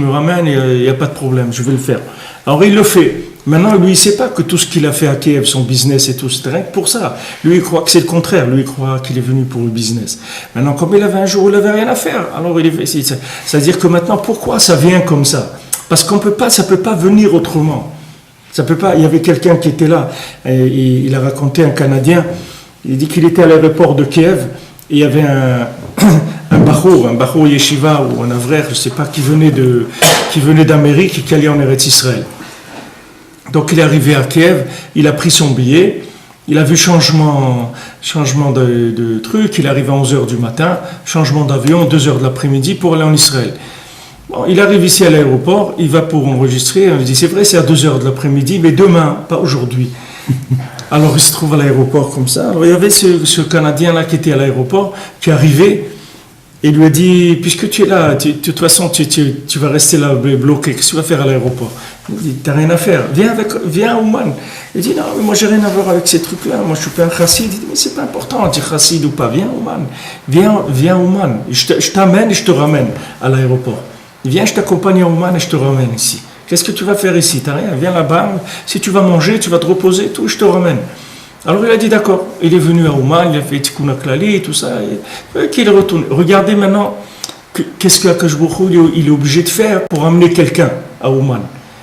ramène, il n'y a pas de problème, je vais le faire. Alors il le fait. Maintenant, lui, il ne sait pas que tout ce qu'il a fait à Kiev, son business et tout, c'est rien que pour ça. Lui, il croit que c'est le contraire. Lui, il croit qu'il est venu pour le business. Maintenant, comme il avait un jour où il n'avait rien à faire, alors il est... C'est-à-dire que maintenant, pourquoi ça vient comme ça? Parce qu'on peut pas, ça ne peut pas venir autrement. Ça peut pas. Il y avait quelqu'un qui était là, et il a raconté, un Canadien, il dit qu'il était à l'aéroport de Kiev, et il y avait un Bachour Yeshiva, ou un Avrer, je ne sais pas, qui venait d'Amérique et qui allait en Eretz Israël. Donc il est arrivé à Kiev, il a pris son billet, il a vu changement de truc, il est arrivé à 11h du matin, changement d'avion, 2h de l'après-midi pour aller en Israël. Bon, il arrive ici à l'aéroport, il va pour enregistrer, il dit c'est vrai c'est à 2h de l'après-midi, mais demain, pas aujourd'hui. Alors il se trouve à l'aéroport comme ça. Alors il y avait ce Canadien-là qui était à l'aéroport, qui est arrivé, et il lui a dit, puisque tu es là, de toute façon tu vas rester là bloqué, qu'est-ce que tu vas faire à l'aéroport? Il dit, t'as rien à faire, viens à Ouman. Il dit, non, mais moi j'ai rien à voir avec ces trucs-là, moi je suis pas un chassid. Il dit, mais c'est pas important, dire chassid ou pas, viens à Ouman, viens à Ouman, je t'amène et je te ramène à l'aéroport. Viens, je t'accompagne à Ouman et je te ramène ici. Qu'est-ce que tu vas faire ici? T'as rien, viens là-bas, si tu vas manger, tu vas te reposer, tout, je te ramène. Alors il a dit d'accord, il est venu à Ouman, il a fait Tikkun HaKlali et tout ça, et qu'il retourne. Regardez maintenant, qu'est-ce que Akadosh Baruch Hu, il est obligé de faire pour amener quelqu'un à Ouman.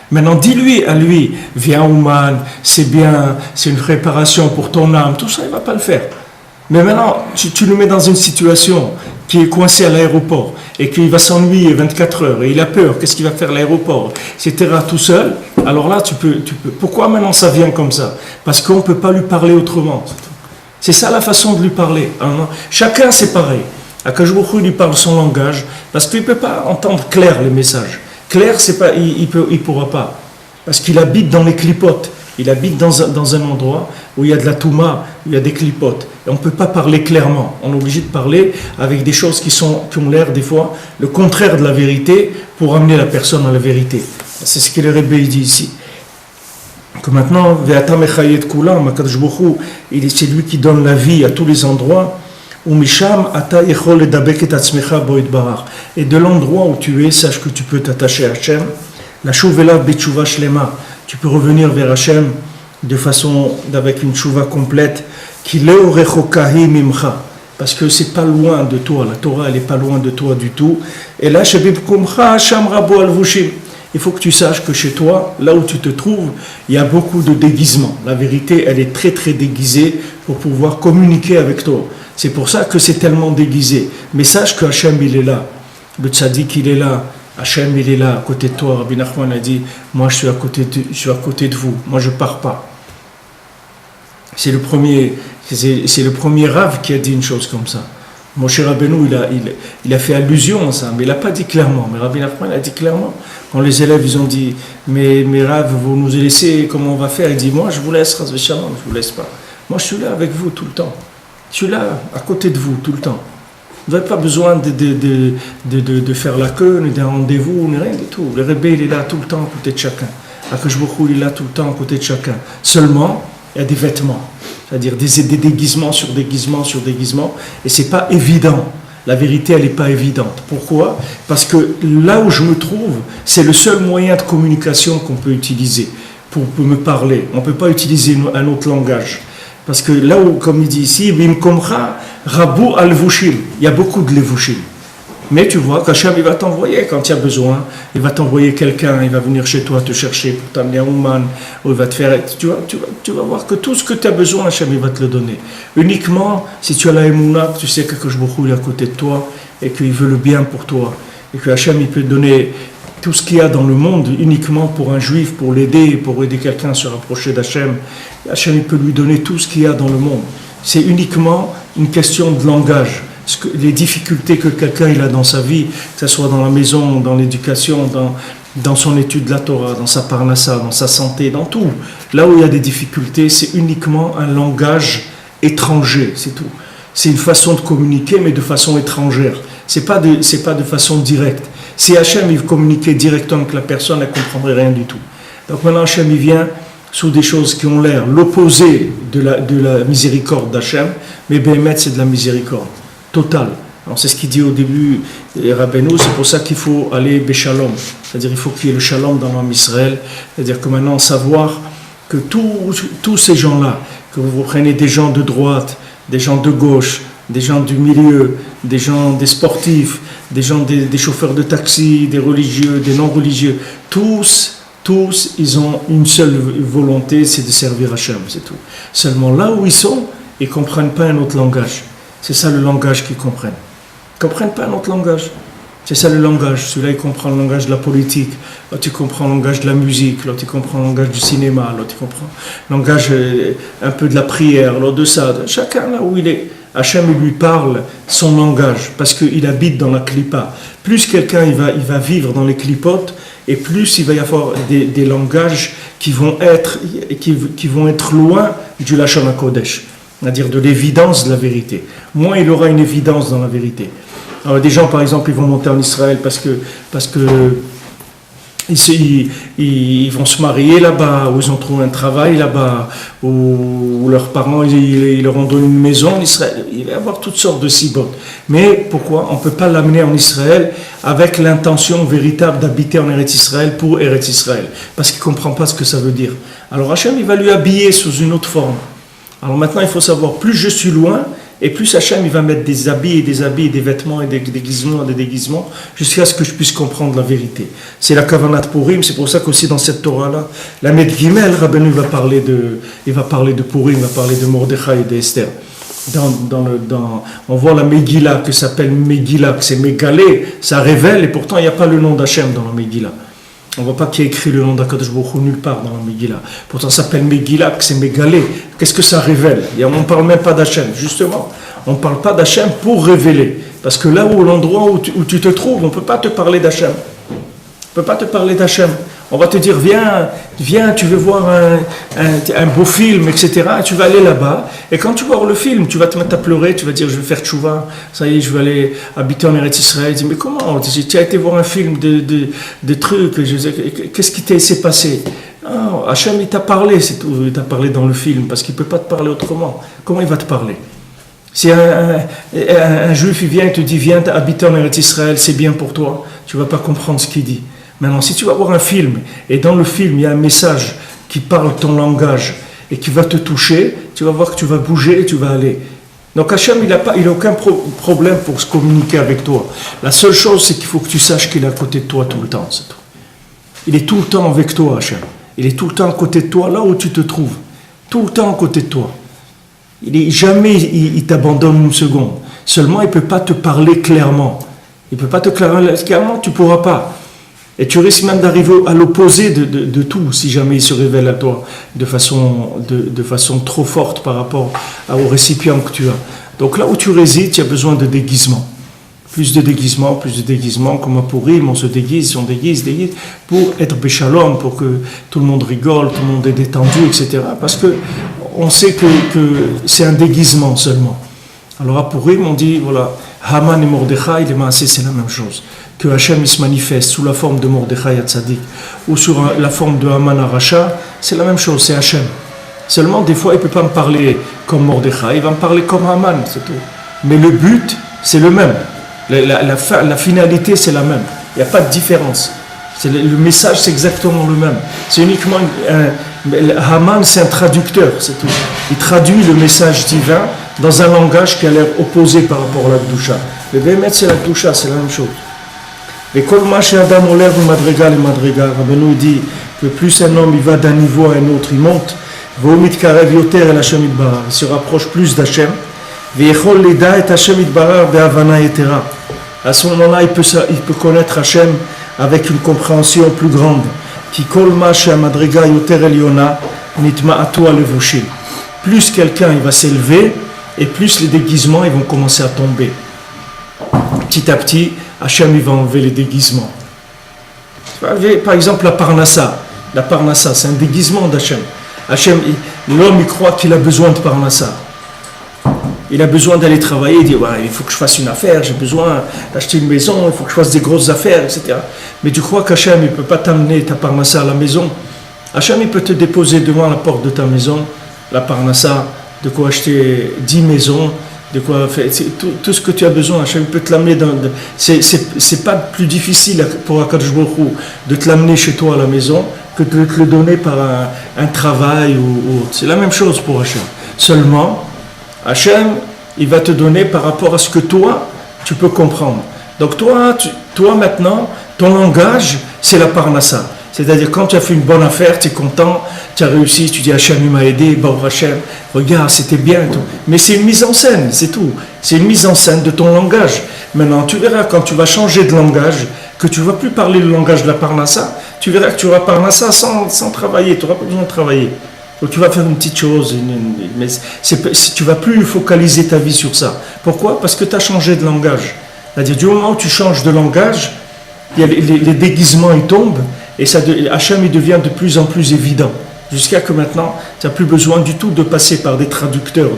Maintenant, dis-lui à lui, viens à Ouman, c'est bien, c'est une préparation pour ton âme, tout ça, il ne va pas le faire. Mais maintenant, tu le mets dans une situation qui est coincé à l'aéroport et qu'il va s'ennuyer 24 heures et il a peur, qu'est-ce qu'il va faire à l'aéroport, etc. tout seul, alors là tu peux. Pourquoi maintenant ça vient comme ça? Parce qu'on ne peut pas lui parler autrement. C'est ça la façon de lui parler. Chacun c'est pareil. Akadosh Baruch Hu lui parle son langage parce qu'il ne peut pas entendre clair les messages. Clair, c'est pas, il pourra pas. Parce qu'il habite dans les clipotes. Il habite dans un endroit où il y a de la touma, où il y a des clipotes. Et on ne peut pas parler clairement. On est obligé de parler avec des choses qui ont l'air des fois le contraire de la vérité pour amener la personne à la vérité. C'est ce que le Rebbe dit ici. Que maintenant, c'est lui qui donne la vie à tous les endroits. Et de l'endroit où tu es, sache que tu peux t'attacher à Hachem. La chouvela betshuva shlema. Tu peux revenir vers Hachem de façon, avec une chouva complète, parce que c'est pas loin de toi, la Torah elle est pas loin de toi du tout. Et là, il faut que tu saches que chez toi, là où tu te trouves, il y a beaucoup de déguisements. La vérité, elle est très très déguisée pour pouvoir communiquer avec toi. C'est pour ça que c'est tellement déguisé. Mais sache que Hachem il est là, le tzaddik il est là. Hachem, il est là, à côté de toi. Rabbi Nachman a dit, moi je suis à côté de vous, moi je ne pars pas. C'est le premier Rav qui a dit une chose comme ça. Moshe Rabbeinu, il a fait allusion à ça, mais il n'a pas dit clairement. Mais Rabbi Nachman a dit clairement. Quand les élèves, ils ont dit, mais Rav, vous nous laissez, comment on va faire? Il dit, moi je vous laisse, Ras Veshalom, je ne vous laisse pas. Moi je suis là avec vous tout le temps. Je suis là, à côté de vous, tout le temps. Vous n'avez pas besoin de faire la queue, ni d'un rendez-vous, ni rien du tout. Le Rebbe, il est là tout le temps à côté de chacun. Akadosh Baruch Hu, il est là tout le temps à côté de chacun. Seulement, il y a des vêtements. C'est-à-dire des déguisements sur déguisements sur déguisements. Et ce n'est pas évident. La vérité, elle n'est pas évidente. Pourquoi? Parce que là où je me trouve, c'est le seul moyen de communication qu'on peut utiliser pour me parler. On ne peut pas utiliser un autre langage. Parce que là où, comme il dit ici, Bimkomcha, Rabu al-Vushim, il y a beaucoup de levushim. Mais tu vois qu'Hachem, il va t'envoyer quand il y a besoin. Il va t'envoyer quelqu'un, il va venir chez toi te chercher pour t'amener un Ouman, ou il va te faire... Tu vas voir que tout ce que tu as besoin, Hachem, il va te le donner. Uniquement si tu as la Emouna, tu sais que Kadosh Baruch Hu est à côté de toi et qu'il veut le bien pour toi. Et que Hachem, il peut te donner tout ce qu'il y a dans le monde uniquement pour un juif, pour l'aider, pour aider quelqu'un à se rapprocher d'Hachem. Hachem, il peut lui donner tout ce qu'il y a dans le monde. C'est uniquement une question de langage. Les difficultés que quelqu'un il a dans sa vie, que ce soit dans la maison, dans l'éducation, dans son étude de la Torah, dans sa parnassa, dans sa santé, dans tout. Là où il y a des difficultés, c'est uniquement un langage étranger, c'est tout. C'est une façon de communiquer, mais de façon étrangère. C'est pas de façon directe. Si Hachem il communiquait directement avec la personne, elle ne comprendrait rien du tout. Donc maintenant Hachem il vient sous des choses qui ont l'air l'opposé de la miséricorde d'Hachem, mais Béhémet c'est de la miséricorde totale. Alors c'est ce qu'il dit au début, Rabbeinu, c'est pour ça qu'il faut aller Béchalom, c'est-à-dire il faut qu'il y ait le shalom dans l'homme Israël, c'est-à-dire que maintenant savoir que tous ces gens-là, que vous prenez des gens de droite, des gens de gauche, des gens du milieu, des sportifs, des chauffeurs de taxi, des religieux, des non-religieux, tous, ils ont une seule volonté, c'est de servir Hachem, c'est tout. Seulement là où ils sont, ils ne comprennent pas un autre langage. C'est ça le langage qu'ils comprennent. Ils ne comprennent pas un autre langage. C'est ça le langage. Celui-là, il comprend le langage de la politique. L'autre, il comprend le langage de la musique. L'autre, il comprend le langage du cinéma. L'autre, il comprend le langage un peu de la prière. L'autre, de ça. Chacun, là où il est. Hachem, il lui parle son langage parce qu'il habite dans la clipa. Plus quelqu'un, il va vivre dans les clipotes, et plus il va y avoir des langages qui vont être loin du Lachon HaKodesh, c'est-à-dire de l'évidence de la vérité. Moins il aura une évidence dans la vérité. Alors, des gens, par exemple, ils vont monter en Israël parce que ils vont se marier là-bas, ou ils ont trouvé un travail là-bas, ou leurs parents ils leur ont donné une maison en Israël. Il va y avoir toutes sortes de sibotes. Mais pourquoi on ne peut pas l'amener en Israël avec l'intention véritable d'habiter en Eretz Israël pour Eretz Israël? Parce qu'il ne comprend pas ce que ça veut dire. Alors Hachem, il va lui habiller sous une autre forme. Alors maintenant, il faut savoir, plus je suis loin, et plus Hachem, il va mettre des habits, des vêtements et des déguisements, jusqu'à ce que je puisse comprendre la vérité. C'est la Kavanat Purim, c'est pour ça qu'aussi dans cette Torah-là, la Med Gimel, Rabbeinu va parler de Purim, il va parler de Mordechai et d'Esther. On voit la Megillah, que s'appelle Megillah, que c'est Mégalé, ça révèle, et pourtant il n'y a pas le nom d'Hachem dans la Megillah. On ne voit pas qui a écrit le nom d'Akadosh Baruch Hu nulle part dans la Megillah. Pourtant, ça s'appelle Megillah, que c'est Mégalé. Qu'est-ce que ça révèle? On ne parle même pas d'Hachem, justement. On ne parle pas d'Hachem pour révéler. Parce que là où l'endroit où tu te trouves, on ne peut pas te parler d'Hachem. On ne peut pas te parler d'Hachem. On va te dire, viens, tu veux voir un beau film, etc. Et tu vas aller là-bas. Et quand tu vas voir le film, tu vas te mettre à pleurer, tu vas dire, je vais faire tchouva, ça y est, je vais aller habiter en Eretz Israël. Tu dis, mais comment? Tu as été voir un film de trucs, qu'est-ce qui s'est passé? Oh, Hachem, il t'a parlé, c'est tout. Il t'a parlé dans le film, parce qu'il ne peut pas te parler autrement. Comment il va te parler? Si un juif il vient et te dit, viens habiter en Eretz Israël, c'est bien pour toi, tu ne vas pas comprendre ce qu'il dit. Maintenant, si tu vas voir un film, et dans le film, il y a un message qui parle ton langage, et qui va te toucher, tu vas voir que tu vas bouger et tu vas aller. Donc Hachem, il n'a aucun problème pour se communiquer avec toi. La seule chose, c'est qu'il faut que tu saches qu'il est à côté de toi tout le temps, c'est tout. Il est tout le temps avec toi, Hachem. Il est tout le temps à côté de toi, là où tu te trouves. Tout le temps à côté de toi. Jamais il t'abandonne une seconde. Seulement, il ne peut pas te parler clairement. Il ne peut pas te parler clairement, tu ne pourras pas. Et tu risques même d'arriver à l'opposé de tout, si jamais il se révèle à toi de façon trop forte par rapport au récipient que tu as. Donc là où tu résides, tu as besoin de déguisement. Plus de déguisement, comme à Purim, on se déguise, pour être béchalom, pour que tout le monde rigole, tout le monde est détendu, etc. Parce que on sait que c'est un déguisement seulement. Alors à Purim, on dit, voilà, Haman et Mordechai, les Maaseh, c'est la même chose. Que Hachem il se manifeste sous la forme de Mordechai à Tzadik ou sur la forme de Haman à Racha, c'est la même chose, c'est Hachem. Seulement, des fois, il ne peut pas me parler comme Mordechai, il va me parler comme Haman, c'est tout. Mais le but, c'est le même. La finalité, c'est la même. Il n'y a pas de différence. Le message, c'est exactement le même. C'est uniquement... Haman, c'est un traducteur, c'est tout. Il traduit le message divin dans un langage qui a l'air opposé par rapport à la Kedusha. Le Bémet, c'est la Kedusha, c'est la même chose. Et comme Maché Adam Olev ou Madriga, les Madriga, Rabbeinu dit que plus un homme il va d'un niveau à un autre, il monte, il se rapproche plus d'Hachem. À ce moment-là, il peut connaître Hachem avec une compréhension plus grande. Plus quelqu'un il va s'élever, et plus les déguisements ils vont commencer à tomber. Petit à petit, Hachem il va enlever les déguisements. Par exemple, la Parnassa. La Parnassa, c'est un déguisement d'Hachem. L'homme il croit qu'il a besoin de Parnassa. Il a besoin d'aller travailler, il dit ouais, il faut que je fasse une affaire, j'ai besoin d'acheter une maison, il faut que je fasse des grosses affaires, etc. Mais tu crois qu'Hachem il ne peut pas t'amener ta Parnassa à la maison? Hachem il peut te déposer devant la porte de ta maison, la Parnassa, de quoi acheter 10 maisons, de quoi faire tout ce que tu as besoin. Hachem peut te l'amener c'est pas plus difficile pour Akadosh Baruch Hu de te l'amener chez toi à la maison que de te le donner par un travail ou autre. C'est la même chose pour Hachem. Seulement, Hachem, il va te donner par rapport à ce que toi, tu peux comprendre. Donc toi maintenant, ton langage, c'est la Parnassa. C'est-à-dire quand tu as fait une bonne affaire, tu es content, tu as réussi, tu dis Hachem il m'a aidé, Baruch Hachem, regarde, c'était bien. Tout. Mais c'est une mise en scène, c'est tout. C'est une mise en scène de ton langage. Maintenant, tu verras quand tu vas changer de langage, que tu ne vas plus parler le langage de la Parnassa, tu verras que tu auras Parnassa sans travailler, tu n'auras pas besoin de travailler. Donc tu vas faire une petite chose, mais tu ne vas plus focaliser ta vie sur ça. Pourquoi? Parce que tu as changé de langage. C'est-à-dire du moment où tu changes de langage, les déguisements ils tombent et Hachem il devient de plus en plus évident. Jusqu'à que maintenant, tu n'as plus besoin du tout de passer par des traducteurs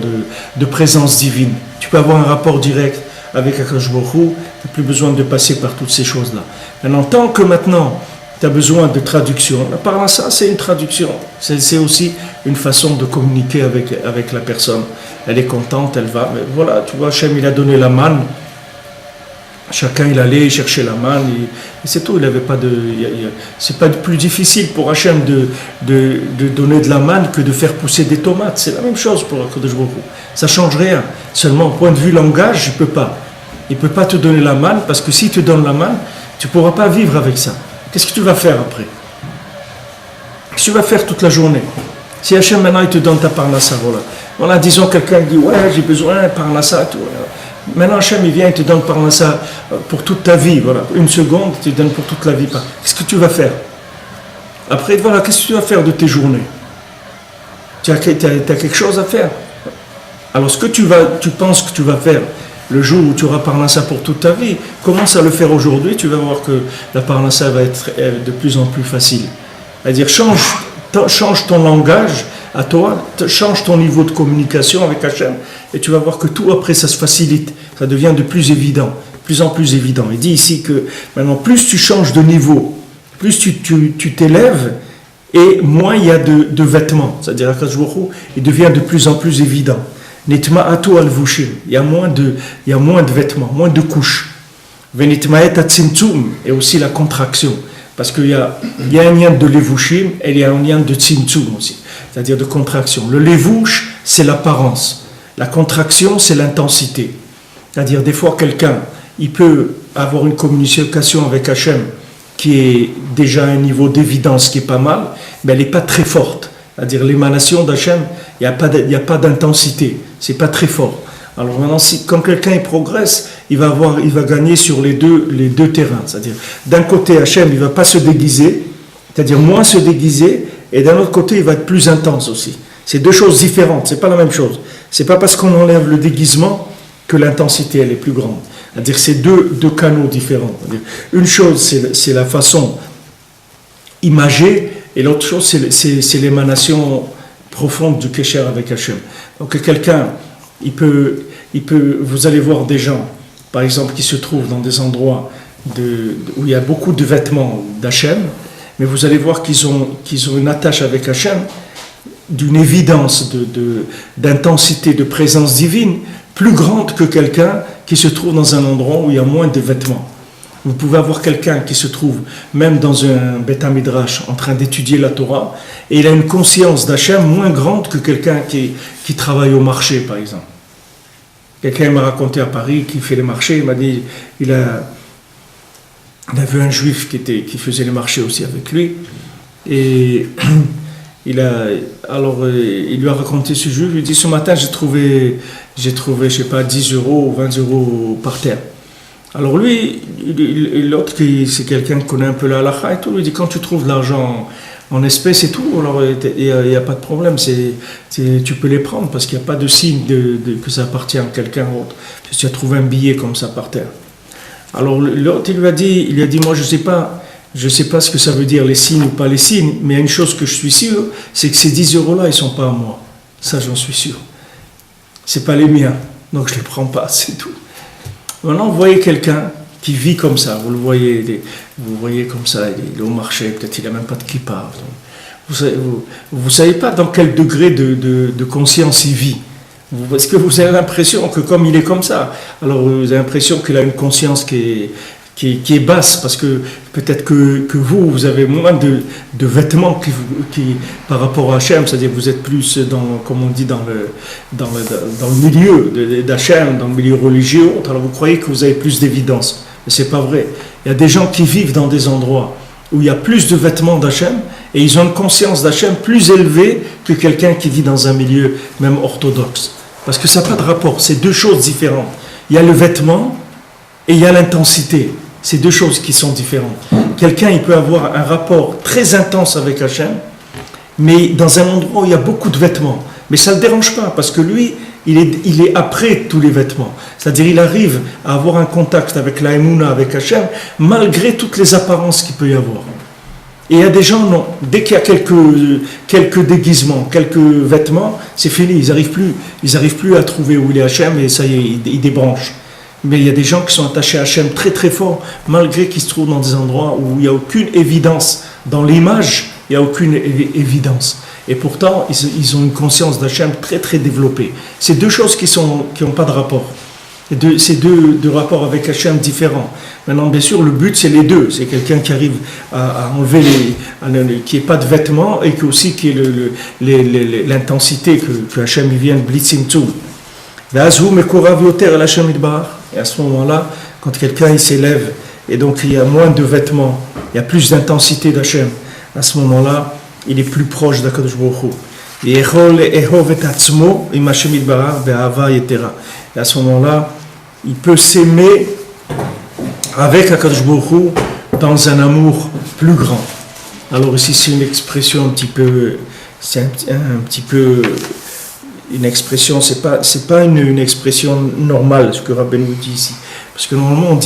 de présence divine. Tu peux avoir un rapport direct avec Akadosh Baruch Hu, tu n'as plus besoin de passer par toutes ces choses-là. Maintenant, tant que maintenant, tu as besoin de traduction. Par ça, c'est une traduction. C'est aussi une façon de communiquer avec la personne. Elle est contente, elle va. Mais voilà, tu vois, Hachem, il a donné la manne. Chacun, il allait chercher la manne. Et c'est tout. Il avait pas c'est pas plus difficile pour Hachem de donner de la manne que de faire pousser des tomates. C'est la même chose pour Akadosh Baruch Hu. Ça change rien. Seulement, au point de vue langage, il ne peut pas te donner la manne parce que s'il te donne la manne, tu ne pourras pas vivre avec ça. Qu'est-ce que tu vas faire après? Qu'est-ce que tu vas faire toute la journée? Si Hachem maintenant il te donne ta Parnassa, voilà, disons quelqu'un dit ouais j'ai besoin de Parnassa, tout. Maintenant Hachem il vient et te donne Parnassa pour toute ta vie, voilà, une seconde, il te donne pour toute la vie. Qu'est-ce que tu vas faire? Après voilà, qu'est-ce que tu vas faire de tes journées? Tu as quelque chose à faire. Alors ce que tu penses que tu vas faire le jour où tu auras Parnassa pour toute ta vie, commence à le faire aujourd'hui, tu vas voir que la Parnassa va être de plus en plus facile. C'est-à-dire, change ton langage à toi, change ton niveau de communication avec Hachem, et tu vas voir que tout après ça se facilite, ça devient de plus évident, de plus en plus évident. Il dit ici que maintenant, plus tu changes de niveau, plus tu t'élèves, et moins il y a de vêtements. C'est-à-dire, Akadosh Baruch Hu, il devient de plus en plus évident. Nitma atu al-vushim, il y a moins de vêtements, moins de couches. Venitmaet at-tzimtzum, et aussi la contraction. Parce qu'il y a un lien de levushim et il y a un lien de tzimtzum aussi, c'est-à-dire de contraction. Le levush, c'est l'apparence. La contraction, c'est l'intensité. C'est-à-dire, des fois, quelqu'un, il peut avoir une communication avec Hachem qui est déjà à un niveau d'évidence qui est pas mal, mais elle n'est pas très forte. C'est-à-dire l'émanation d'Hachem, il n'y a pas d'intensité, c'est pas très fort. Alors maintenant, quand quelqu'un progresse, il va gagner sur les deux terrains. C'est-à-dire, d'un côté, Hachem, il ne va pas se déguiser, c'est-à-dire moins se déguiser, et d'un autre côté, il va être plus intense aussi. C'est deux choses différentes, c'est pas la même chose. C'est pas parce qu'on enlève le déguisement que l'intensité, elle est plus grande. C'est-à-dire, c'est deux canaux différents. C'est-à-dire, une chose, c'est la façon imagée, et l'autre chose, c'est l'émanation profonde du Kesher avec Hachem. Donc quelqu'un, vous allez voir des gens, par exemple, qui se trouvent dans des endroits où il y a beaucoup de vêtements d'Hachem, mais vous allez voir qu'ils ont une attache avec Hachem, d'une évidence, d'intensité, de présence divine, plus grande que quelqu'un qui se trouve dans un endroit où il y a moins de vêtements. Vous pouvez avoir quelqu'un qui se trouve même dans un Beth Midrash en train d'étudier la Torah et il a une conscience d'Hachem moins grande que quelqu'un qui travaille au marché, par exemple. Quelqu'un m'a raconté à Paris qui fait les marchés, il m'a dit, il a vu un juif qui faisait les marchés aussi avec lui, et il lui a raconté ce juif, il dit, ce matin j'ai trouvé, je sais pas, 10 euros ou 20 euros par terre. Alors lui, l'autre, c'est quelqu'un qui connaît un peu la halakha et tout, lui dit, quand tu trouves de l'argent en espèces et tout, alors il n'y a pas de problème, tu peux les prendre parce qu'il n'y a pas de signe que ça appartient à quelqu'un d'autre. Si tu as trouvé un billet comme ça par terre. Alors l'autre, il lui a dit, moi je sais pas ce que ça veut dire les signes ou pas les signes, mais il y a une chose que je suis sûr, c'est que ces 10 euros-là, ils ne sont pas à moi. Ça, j'en suis sûr. C'est pas les miens, donc je les prends pas, c'est tout. Maintenant, vous voyez quelqu'un qui vit comme ça, vous voyez comme ça, il est au marché, peut-être il n'a même pas de kippa. Vous savez pas dans quel degré de conscience il vit. Est-ce que vous avez l'impression que comme il est comme ça, alors vous avez l'impression qu'il a une conscience qui est basse, parce que peut-être que vous avez moins de vêtements qui par rapport à Hachem, c'est-à-dire que vous êtes plus comme on dit, dans le milieu d'Hachem, dans le milieu religieux, alors vous croyez que vous avez plus d'évidence. Mais c'est pas vrai. Il y a des gens qui vivent dans des endroits où il y a plus de vêtements d'Hachem, et ils ont une conscience d'Hachem plus élevée que quelqu'un qui vit dans un milieu même orthodoxe. Parce que ça n'a pas de rapport, c'est deux choses différentes. Il y a le vêtement et il y a l'intensité. C'est deux choses qui sont différentes. Quelqu'un, il peut avoir un rapport très intense avec Hachem, mais dans un endroit où il y a beaucoup de vêtements. Mais ça ne le dérange pas, parce que lui, il est après tous les vêtements. C'est-à-dire, il arrive à avoir un contact avec la Emouna, avec Hachem, malgré toutes les apparences qu'il peut y avoir. Et il y a des gens, non. Dès qu'il y a quelques déguisements, quelques vêtements, c'est fini. Ils n'arrivent plus à trouver où il est Hachem, et ça y est, ils débranchent. Mais il y a des gens qui sont attachés à Hachem très très fort, malgré qu'ils se trouvent dans des endroits où il n'y a aucune évidence. Dans l'image, il n'y a aucune évidence. Et pourtant, ils ont une conscience d'Hachem très très développée. C'est deux choses qui n'ont pas de rapport. C'est deux rapports avec Hachem différents. Maintenant, bien sûr, le but, c'est les deux. C'est quelqu'un qui arrive à enlever qui n'ait pas de vêtements, et qui ait l'intensité que Hachem vient de blitzim tout. Et à ce moment-là, quand quelqu'un il s'élève, et donc il y a moins de vêtements, il y a plus d'intensité d'Hachem, à ce moment-là, il est plus proche d'Akadosh Baruch Hu. Et à ce moment-là, il peut s'aimer avec Akadosh Baruch Hu dans un amour plus grand. Alors ici, c'est une expression un petit peu une expression, c'est pas une expression normale, ce que Rabbeinu dit ici, parce que normalement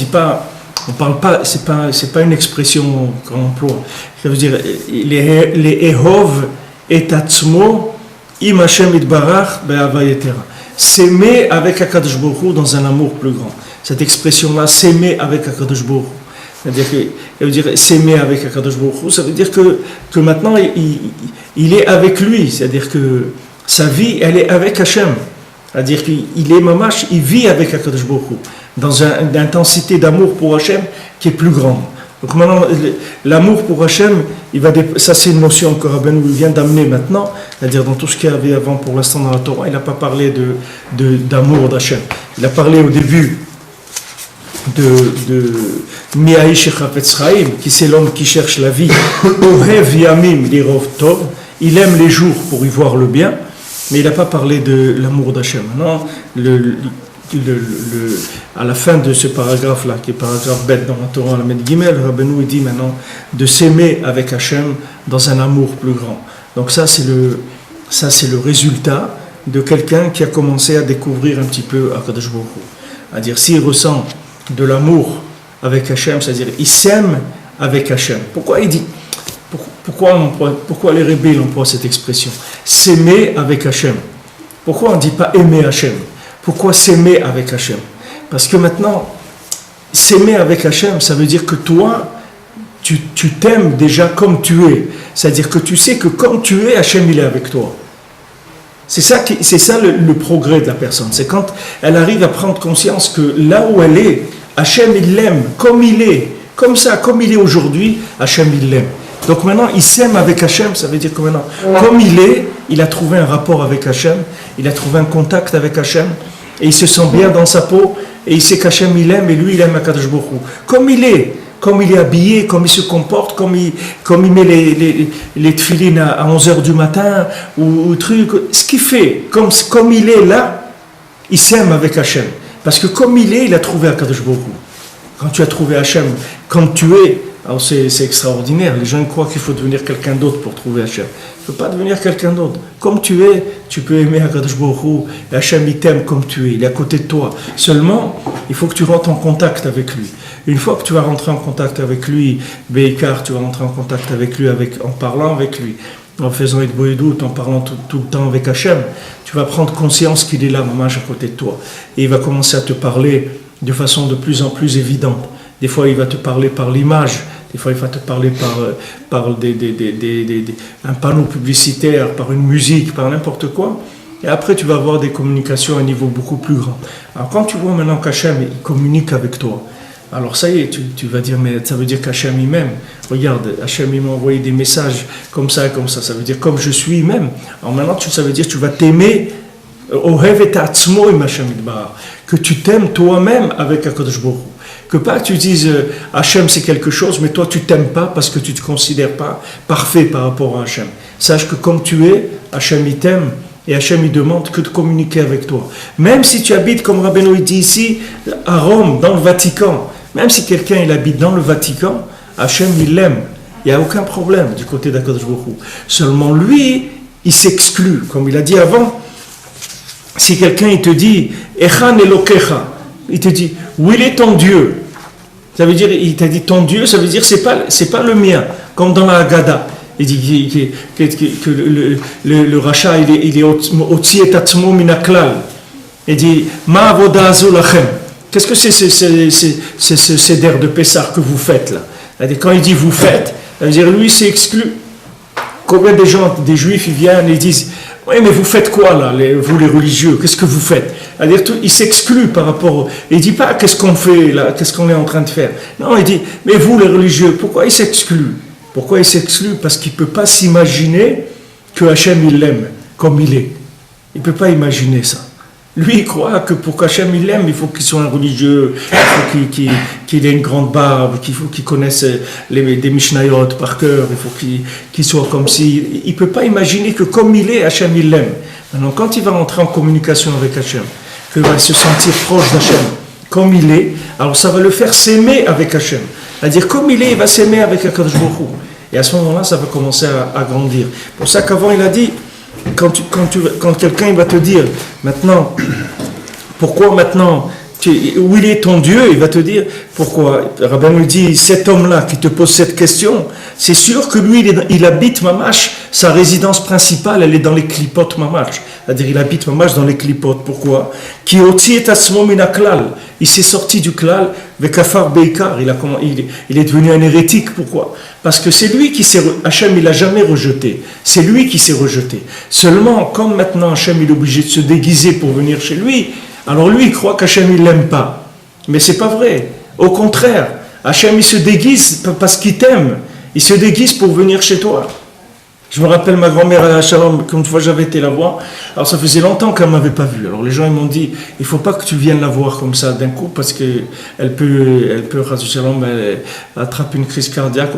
on parle pas, c'est pas une expression qu'on emploie. Ça veut dire les ehov et atzmo im Hashem itbarach be'ava yetera. S'aimer avec Akadosh Baruch Hu dans un amour plus grand. Cette expression-là, s'aimer avec Akadosh Baruch Hu. C'est-à-dire s'aimer avec Akadosh Baruch Hu, ça veut dire que maintenant il est avec lui, c'est-à-dire que sa vie, elle est avec Hachem. C'est-à-dire qu'il est mamash, il vit avec Akadosh Baruch Hu, dans une intensité d'amour pour Hachem qui est plus grande. Donc maintenant, l'amour pour Hachem, ça c'est une notion que Rabbeinu vient d'amener maintenant, c'est-à-dire dans tout ce qu'il y avait avant pour l'instant dans la Torah, il n'a pas parlé d'amour d'Hachem. Il a parlé au début de Mi'aïch Chafetz Chaim, qui c'est l'homme qui cherche la vie. Ohev Yamim Lirov Tov, il aime les jours pour y voir le bien, mais il n'a pas parlé de l'amour d'Hachem. Maintenant, à la fin de ce paragraphe-là, qui est paragraphe bête dans la Torah, la Med Gimel, Rabbeinu dit maintenant de s'aimer avec Hachem dans un amour plus grand. Donc ça c'est le résultat de quelqu'un qui a commencé à découvrir un petit peu Akadosh Baruch Hu. C'est-à-dire, s'il ressent de l'amour avec Hachem, c'est-à-dire il s'aime avec Hachem. Pourquoi il dit pourquoi les rebelles emploient cette expression? S'aimer avec Hachem. Pourquoi on ne dit pas aimer Hachem? Pourquoi s'aimer avec Hachem? Parce que maintenant, s'aimer avec Hachem, ça veut dire que toi, tu t'aimes déjà comme tu es. C'est-à-dire que tu sais que comme tu es, Hachem il est avec toi. C'est ça le progrès de la personne. C'est quand elle arrive à prendre conscience que là où elle est, Hachem il l'aime comme il est. Comme ça, comme il est aujourd'hui, Hachem il l'aime. Donc maintenant, il s'aime avec Hachem, ça veut dire que maintenant, comme il est, il a trouvé un rapport avec Hachem, il a trouvé un contact avec Hachem, Et il se sent bien dans sa peau, et il sait qu'Hachem il aime, et lui il aime Akadosh Baruch Hu. Comme il est habillé, comme il se comporte, comme il met les tefilines à 11h du matin, ou truc, ce qu'il fait, comme il est là, il s'aime avec Hachem. Parce que comme il a trouvé Akadosh Baruch Hu. Quand tu as trouvé Hachem comme tu es, alors c'est extraordinaire. Les gens croient qu'il faut devenir quelqu'un d'autre pour trouver Hachem. Il ne faut pas devenir quelqu'un d'autre. Comme tu es, tu peux aimer Akadosh Baruch Hu. Et Hachem, il t'aime comme tu es. Il est à côté de toi. Seulement, il faut que tu rentres en contact avec lui. Une fois que tu vas rentrer en contact avec lui, Beikar, tu vas rentrer en contact avec lui en parlant avec lui, en faisant une boédoute, en parlant tout le temps avec Hachem, tu vas prendre conscience qu'il est là, mamage, à côté de toi. Et il va commencer à te parler de façon de plus en plus évidente. Des fois, il va te parler par l'image. Des fois, il va te parler par un panneau publicitaire, par une musique, par n'importe quoi. Et après, tu vas avoir des communications à un niveau beaucoup plus grand. Alors, quand tu vois maintenant qu'Hachem, il communique avec toi, alors ça y est, tu vas dire, mais ça veut dire qu'Hachem, il m'aime. Regarde, Hachem, il m'a envoyé des messages comme ça et comme ça. Ça veut dire comme je suis, il m'aime. Alors maintenant, ça veut dire que tu vas t'aimer, que tu t'aimes toi-même avec Akadosh Baruch Hu. Que pas tu dises Hachem c'est quelque chose, mais toi tu t'aimes pas parce que tu te considères pas parfait par rapport à Hachem. Sache que comme tu es, Hachem il t'aime et Hachem il demande que de communiquer avec toi. Même si tu habites, comme Rabbeinu dit ici, à Rome, dans le Vatican, même si quelqu'un il habite dans le Vatican, Hachem il l'aime. Il n'y a aucun problème du côté d'Akadosh Baruch Hu. Seulement lui, il s'exclut, comme il a dit avant. Si quelqu'un il te dit Echan Elokecha, il te dit où il est ton Dieu, ça veut dire il t'a dit ton Dieu, ça veut dire c'est pas le mien, comme dans la Haggadah. Il dit que le rachat il est otzi et atzmo min haklal. Il dit ma avoda azu lachem. Qu'est-ce que c'est ce seder de Pessah que vous faites là? Quand il dit vous faites, ça veut dire lui c'est exclu. Combien de gens, des juifs, ils viennent et ils disent oui, mais vous faites quoi là, vous les religieux? Qu'est-ce que vous faites? C'est-à-dire, il s'exclut par rapport. Il ne dit pas qu'est-ce qu'on fait là, qu'est-ce qu'on est en train de faire. Non, il dit mais vous les religieux, pourquoi il s'exclut? Pourquoi il s'exclut? Parce qu'il ne peut pas s'imaginer que Hachem il l'aime comme il est. Il ne peut pas imaginer ça. Lui, il croit que pour qu'Hachem il l'aime, il faut qu'il soit un religieux, il faut qu'il ait une grande barbe, qu'il faut qu'il connaisse des Mishnayot par cœur, il faut qu'il soit comme si... Il ne peut pas imaginer que comme il est, Hachem il l'aime. Maintenant, quand il va entrer en communication avec Hachem, qu'il va se sentir proche d'Hachem, comme il est, alors ça va le faire s'aimer avec Hachem. C'est-à-dire, comme il est, il va s'aimer avec Akadosh Baruch Hu. Et à ce moment-là, ça va commencer à grandir. C'est pour ça qu'avant, il a dit... Quand quelqu'un va te dire maintenant, pourquoi maintenant, où il est ton Dieu, il va te dire pourquoi. Rabbi nous dit, cet homme-là qui te pose cette question, c'est sûr que lui, il habite Mamash, sa résidence principale, elle est dans les clipotes Mamash. C'est-à-dire, il habite Mamash dans les clipotes. Pourquoi? Qui oti et asmo min haklal. Il s'est sorti du klal, vekafar beikar. Il est devenu un hérétique. Pourquoi? Parce que c'est lui qui s'est... Hachem, il l'a jamais rejeté. C'est lui qui s'est rejeté. Seulement, comme maintenant Hachem, il est obligé de se déguiser pour venir chez lui, alors lui, il croit qu'Hachem, il l'aime pas. Mais c'est pas vrai. Au contraire, Hachem, il se déguise parce qu'il t'aime. Il se déguise pour venir chez toi. Je me rappelle ma grand-mère à Shalom, une fois j'avais été la voir, alors ça faisait longtemps qu'elle ne m'avait pas vu. Alors les gens ils m'ont dit, il ne faut pas que tu viennes la voir comme ça d'un coup, parce qu'elle peut Shalom, elle attrape une crise cardiaque.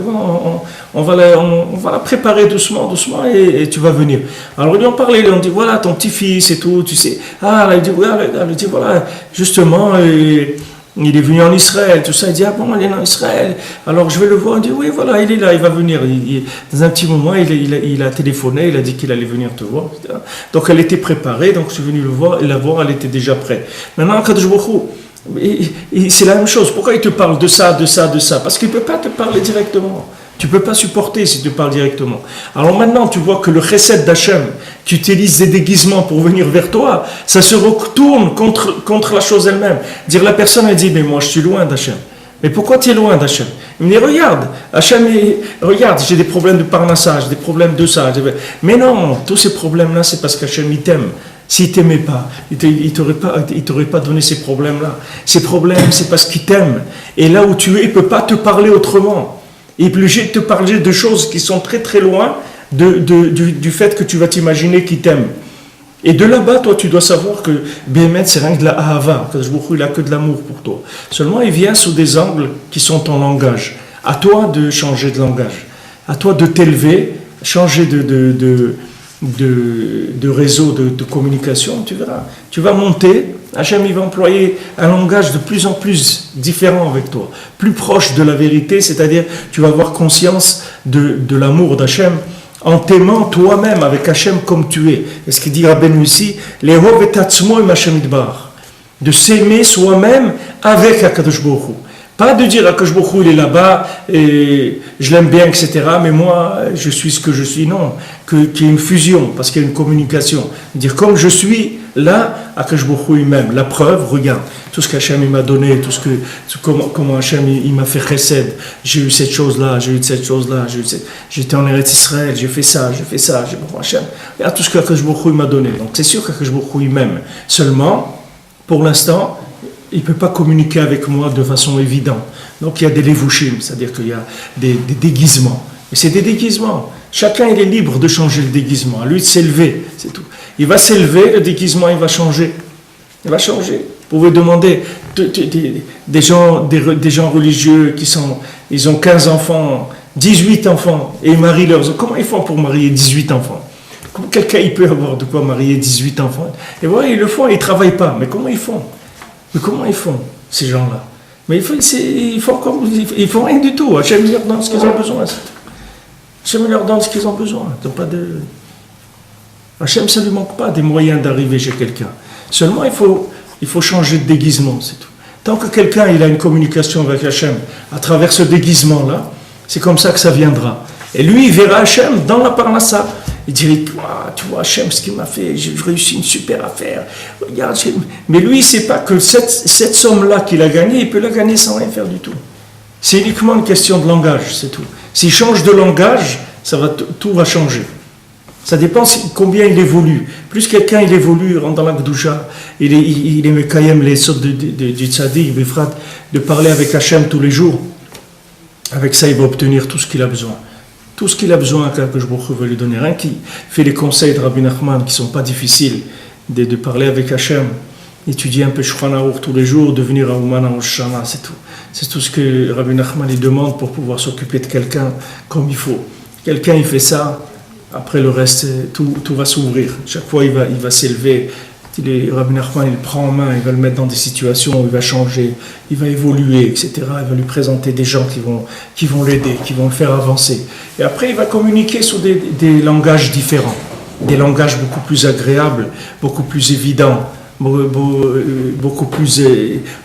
On va la préparer doucement, et tu vas venir. Alors ils lui ont parlé, ils ont dit, voilà ton petit-fils et tout, tu sais. Ah, elle dit, voilà, justement... il est venu en Israël, tout ça, il dit, ah bon, il est en Israël, alors je vais le voir, il dit, oui, voilà, il est là, il va venir. Dans un petit moment, il a téléphoné, il a dit qu'il allait venir te voir, etc. Donc elle était préparée, donc je suis venu le voir, et la voir, elle était déjà prête. Maintenant, Kadosh Baruch Hu, c'est la même chose, pourquoi il te parle de ça? Parce qu'il ne peut pas te parler directement. Tu ne peux pas supporter si tu parles directement. Alors maintenant, tu vois que le chesed d'Hachem, qui utilise des déguisements pour venir vers toi, ça se retourne contre la chose elle-même. Dire la personne, elle dit, mais moi je suis loin d'Hachem. Mais pourquoi tu es loin d'Hachem? Il me dit, regarde, Hachem, regarde, j'ai des problèmes de parnassage, des problèmes de ça. Mais non, tous ces problèmes-là, c'est parce qu'Hachem, il t'aime. S'il ne t'aimait pas, il t'aurait pas donné ces problèmes-là. Ces problèmes, c'est parce qu'il t'aime. Et là où tu es, il ne peut pas te parler autrement. Il est obligé de te parler de choses qui sont très très loin du fait que tu vas t'imaginer qu'il t'aime. Et de là-bas, toi, tu dois savoir que Béhémet, c'est rien que de la ahava. Il n'a que de l'amour pour toi. Seulement, il vient sous des angles qui sont ton langage. À toi de changer de langage. À toi de t'élever, changer de réseau de communication, tu verras. Tu vas monter. Hachem, il va employer un langage de plus en plus différent avec toi. Plus proche de la vérité, c'est-à-dire, tu vas avoir conscience de l'amour d'Hachem, en t'aimant toi-même avec Hachem comme tu es. Et ce qu'il dit Rabbeinu ici, de s'aimer soi-même avec Akadosh Baruch Hu. Pas de dire Akadosh Baruch Hu, il est là-bas et je l'aime bien, etc. Mais moi, je suis ce que je suis. Non, qu'il y ait une fusion, parce qu'il y a une communication. Dire comme je suis là, Akadosh Baruch Hu il-même. La preuve, regarde, tout ce qu'Hachem il m'a donné, comment Hachem il m'a fait chesed. J'ai eu cette chose-là, j'ai eu cette chose-là, j'étais en Eretz Israël, j'ai fait ça, j'ai bon Hachem. Regarde tout ce qu'Akadosh Baruch Hu il m'a donné. Donc c'est sûr qu'Akadosh Baruch Hu il m'aime. Seulement, pour l'instant, il ne peut pas communiquer avec moi de façon évidente. Donc il y a des levushim, c'est-à-dire qu'il y a des déguisements. Et c'est des déguisements. Chacun il est libre de changer le déguisement. À lui de s'élever, c'est tout. Il va s'élever, le déguisement il va changer. Il va changer. Vous pouvez demander des gens religieux ils ont 15 enfants, 18 enfants, et ils marient leurs enfants. Comment ils font pour marier 18 enfants? Comment quelqu'un il peut avoir de quoi marier 18 enfants? Et voilà, ils le font, ils ne travaillent pas. Mais comment ils font? Ces gens-là? Mais ils font rien du tout. Hachem leur donne ce qu'ils ont besoin. Hachem leur donne ce qu'ils ont besoin. Hachem, ça ne lui manque pas des moyens d'arriver chez quelqu'un. Seulement, il faut changer de déguisement, c'est tout. Tant que quelqu'un il a une communication avec Hachem à travers ce déguisement-là, c'est comme ça que ça viendra. Et lui, il verra Hachem dans la parnassa. Il dirait, tu vois Hachem, ce qu'il m'a fait, j'ai réussi une super affaire. Regarde, mais lui, il ne sait pas que cette somme-là qu'il a gagnée, il peut la gagner sans rien faire du tout. C'est uniquement une question de langage, c'est tout. S'il change de langage, tout va changer. Ça dépend combien il évolue. Plus quelqu'un il évolue, rentre dans la Gdusha, il est mekayem les sortes du tzaddik, de parler avec Hachem tous les jours. Avec ça, il va obtenir tout ce qu'il a besoin. Tout ce qu'il a besoin, que je veux lui donner. Rien qui fait les conseils de Rabbi Nachman, qui ne sont pas difficiles, de parler avec Hachem, étudier un peu Shulchan Aruch tous les jours, devenir un Ouman en Rosh Hashanah, c'est tout. C'est tout ce que Rabbi Nachman lui demande pour pouvoir s'occuper de quelqu'un comme il faut. Quelqu'un, il fait ça, après le reste, tout va s'ouvrir. Chaque fois, il va s'élever. Rabbi Nachman, il le prend en main, il va le mettre dans des situations où il va changer, il va évoluer, etc. Il va lui présenter des gens qui vont l'aider, qui vont le faire avancer. Et après, il va communiquer sur des langages différents, des langages beaucoup plus agréables, beaucoup plus évidents, beaucoup plus,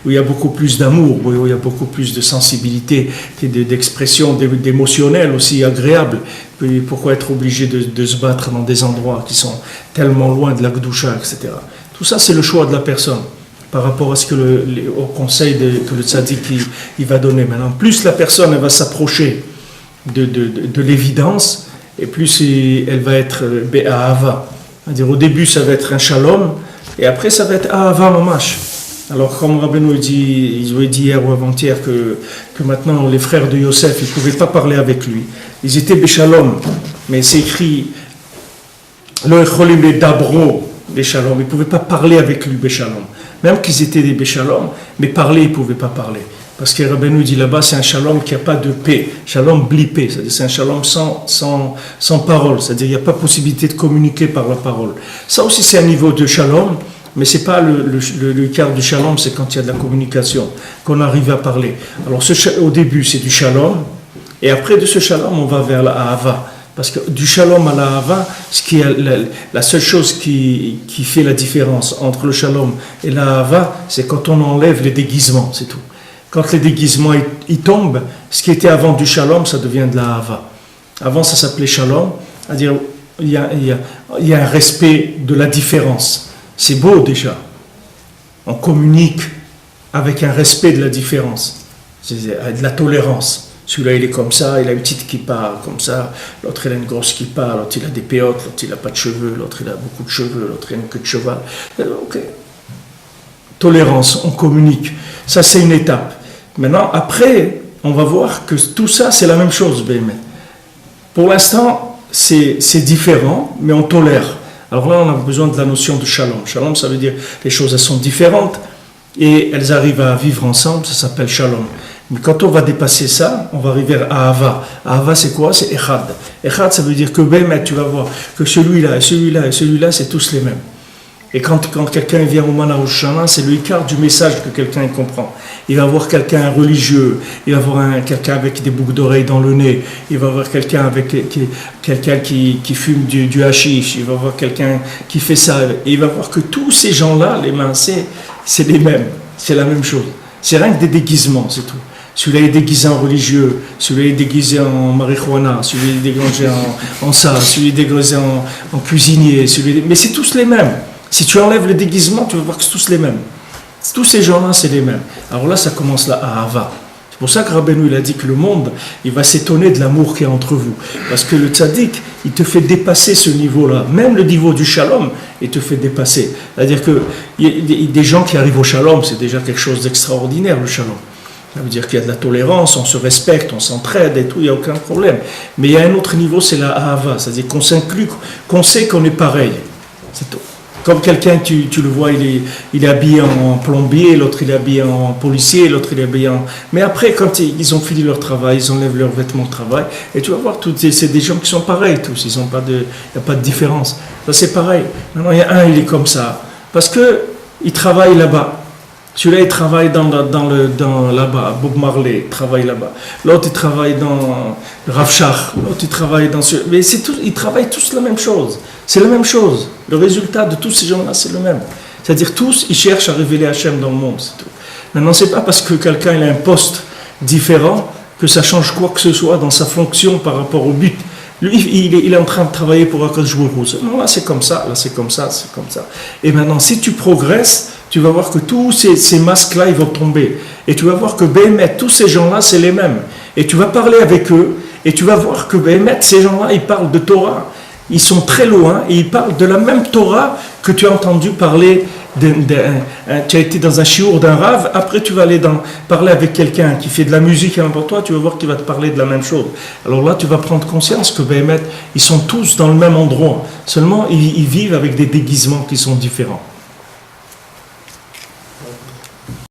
où il y a beaucoup plus d'amour, où il y a beaucoup plus de sensibilité, d'expression, d'émotionnel aussi agréable. Pourquoi être obligé de se battre dans des endroits qui sont tellement loin de la Gdusha, etc. Tout ça, c'est le choix de la personne par rapport à ce que au conseil que le tzaddik il va donner. Maintenant, plus la personne elle va s'approcher de l'évidence, et plus elle va être be'ahava. C'est-à-dire au début, ça va être un shalom, et après, ça va être ahava mamash. Alors, comme Rabbeinu ils ont dit hier ou avant-hier que maintenant, les frères de Yosef, ils ne pouvaient pas parler avec lui. Ils étaient béchalom, mais c'est écrit lo echolim les dabro béchalom. Ils ne pouvaient pas parler avec lui béchalom. Même qu'ils étaient des béchalom, mais parler, ils ne pouvaient pas parler. Parce que Rabbeinu dit là-bas, c'est un shalom qui n'a pas de paix. Shalom blipé, c'est-à-dire c'est un shalom sans parole. C'est-à-dire il n'y a pas possibilité de communiquer par la parole. Ça aussi, c'est un niveau de shalom. Mais ce n'est pas le quart du shalom, c'est quand il y a de la communication, qu'on arrive à parler. Alors au début, c'est du shalom, et après de ce shalom, on va vers la ahava. Parce que du shalom à la ahava, la seule chose qui fait la différence entre le shalom et la ahava, c'est quand on enlève les déguisements, c'est tout. Quand les déguisements ils tombent, ce qui était avant du shalom, ça devient de la ahava. Avant, ça s'appelait shalom, c'est-à-dire il y a un respect de la différence. C'est beau déjà. On communique avec un respect de la différence, de la tolérance. Celui-là, il est comme ça, il a une petite kippa comme ça, l'autre, il a une grosse kippa, l'autre, il a des péotes, l'autre, il n'a pas de cheveux, l'autre, il a beaucoup de cheveux, l'autre, il n'a que de cheval. Ok. Tolérance, on communique. Ça, c'est une étape. Maintenant, après, on va voir que tout ça, c'est la même chose, Béhémet. Pour l'instant, c'est différent, mais on tolère. Alors là, on a besoin de la notion de shalom. Shalom, ça veut dire les choses, elles sont différentes et elles arrivent à vivre ensemble, ça s'appelle shalom. Mais quand on va dépasser ça, on va arriver à Ahava. Ahava, c'est quoi? C'est Echad. Echad, ça veut dire que tu vas voir que celui-là et celui-là et celui-là, c'est tous les mêmes. Et quand quelqu'un vient au Mana Hoshana, c'est le quart du message que quelqu'un comprend. Il va voir quelqu'un religieux, il va voir quelqu'un avec des boucles d'oreilles dans le nez, il va voir quelqu'un qui fume du hashish, il va voir quelqu'un qui fait ça. Et il va voir que tous ces gens-là, les mains, c'est les mêmes, c'est la même chose. C'est rien que des déguisements, c'est tout. Celui-là est déguisé en religieux, celui-là est déguisé en marijuana, celui-là est déguisé en ça, celui-là est déguisé en cuisinier, mais c'est tous les mêmes. Si tu enlèves le déguisement, tu vas voir que c'est tous les mêmes. Tous ces gens-là, c'est les mêmes. Alors là, ça commence là à Ahava. C'est pour ça que Rabbeinu, il a dit que le monde, il va s'étonner de l'amour qu'il y a entre vous. Parce que le tzaddik, il te fait dépasser ce niveau-là. Même le niveau du shalom, il te fait dépasser. C'est-à-dire que des gens qui arrivent au shalom, c'est déjà quelque chose d'extraordinaire, le shalom. Ça veut dire qu'il y a de la tolérance, on se respecte, on s'entraide et tout, il n'y a aucun problème. Mais il y a un autre niveau, c'est la Ahava. C'est-à-dire qu'on s'inclut, qu'on sait qu'on est pareil. C'est tout. Comme quelqu'un, tu le vois, il est habillé en plombier, l'autre il est habillé en policier, l'autre il est habillé en... Mais après, quand ils ont fini leur travail, ils enlèvent leurs vêtements de travail, et tu vas voir, c'est des gens qui sont pareils tous, il n'y a pas de différence. Ça c'est pareil. Maintenant, il y a un, il est comme ça, parce qu'il travaille là-bas. Celui-là, il travaille dans là-bas, Bob Marley travaille là-bas. L'autre, il travaille dans Rav Shach. L'autre, il travaille dans ce... Mais ils travaillent tous la même chose. C'est la même chose. Le résultat de tous ces gens-là, c'est le même. C'est-à-dire, tous, ils cherchent à révéler Hachem dans le monde. C'est tout. Maintenant, c'est pas parce que quelqu'un il a un poste différent que ça change quoi que ce soit dans sa fonction par rapport au but. Lui, il est en train de travailler pour Akadosh Baruch Hu. Non, là, c'est comme ça, là, c'est comme ça, c'est comme ça. Et maintenant, si tu progresses, tu vas voir que tous ces masques-là, ils vont tomber. Et tu vas voir que Béhémet, tous ces gens-là, c'est les mêmes. Et tu vas parler avec eux, et tu vas voir que Béhémet, ces gens-là, ils parlent de Torah. Ils sont très loin, et ils parlent de la même Torah que tu as entendu parler. Tu as été dans un shiur d'un rave, après tu vas aller parler avec quelqu'un qui fait de la musique pour toi, tu vas voir qu'il va te parler de la même chose. Alors là, tu vas prendre conscience que Béhémet, ils sont tous dans le même endroit. Seulement, ils vivent avec des déguisements qui sont différents.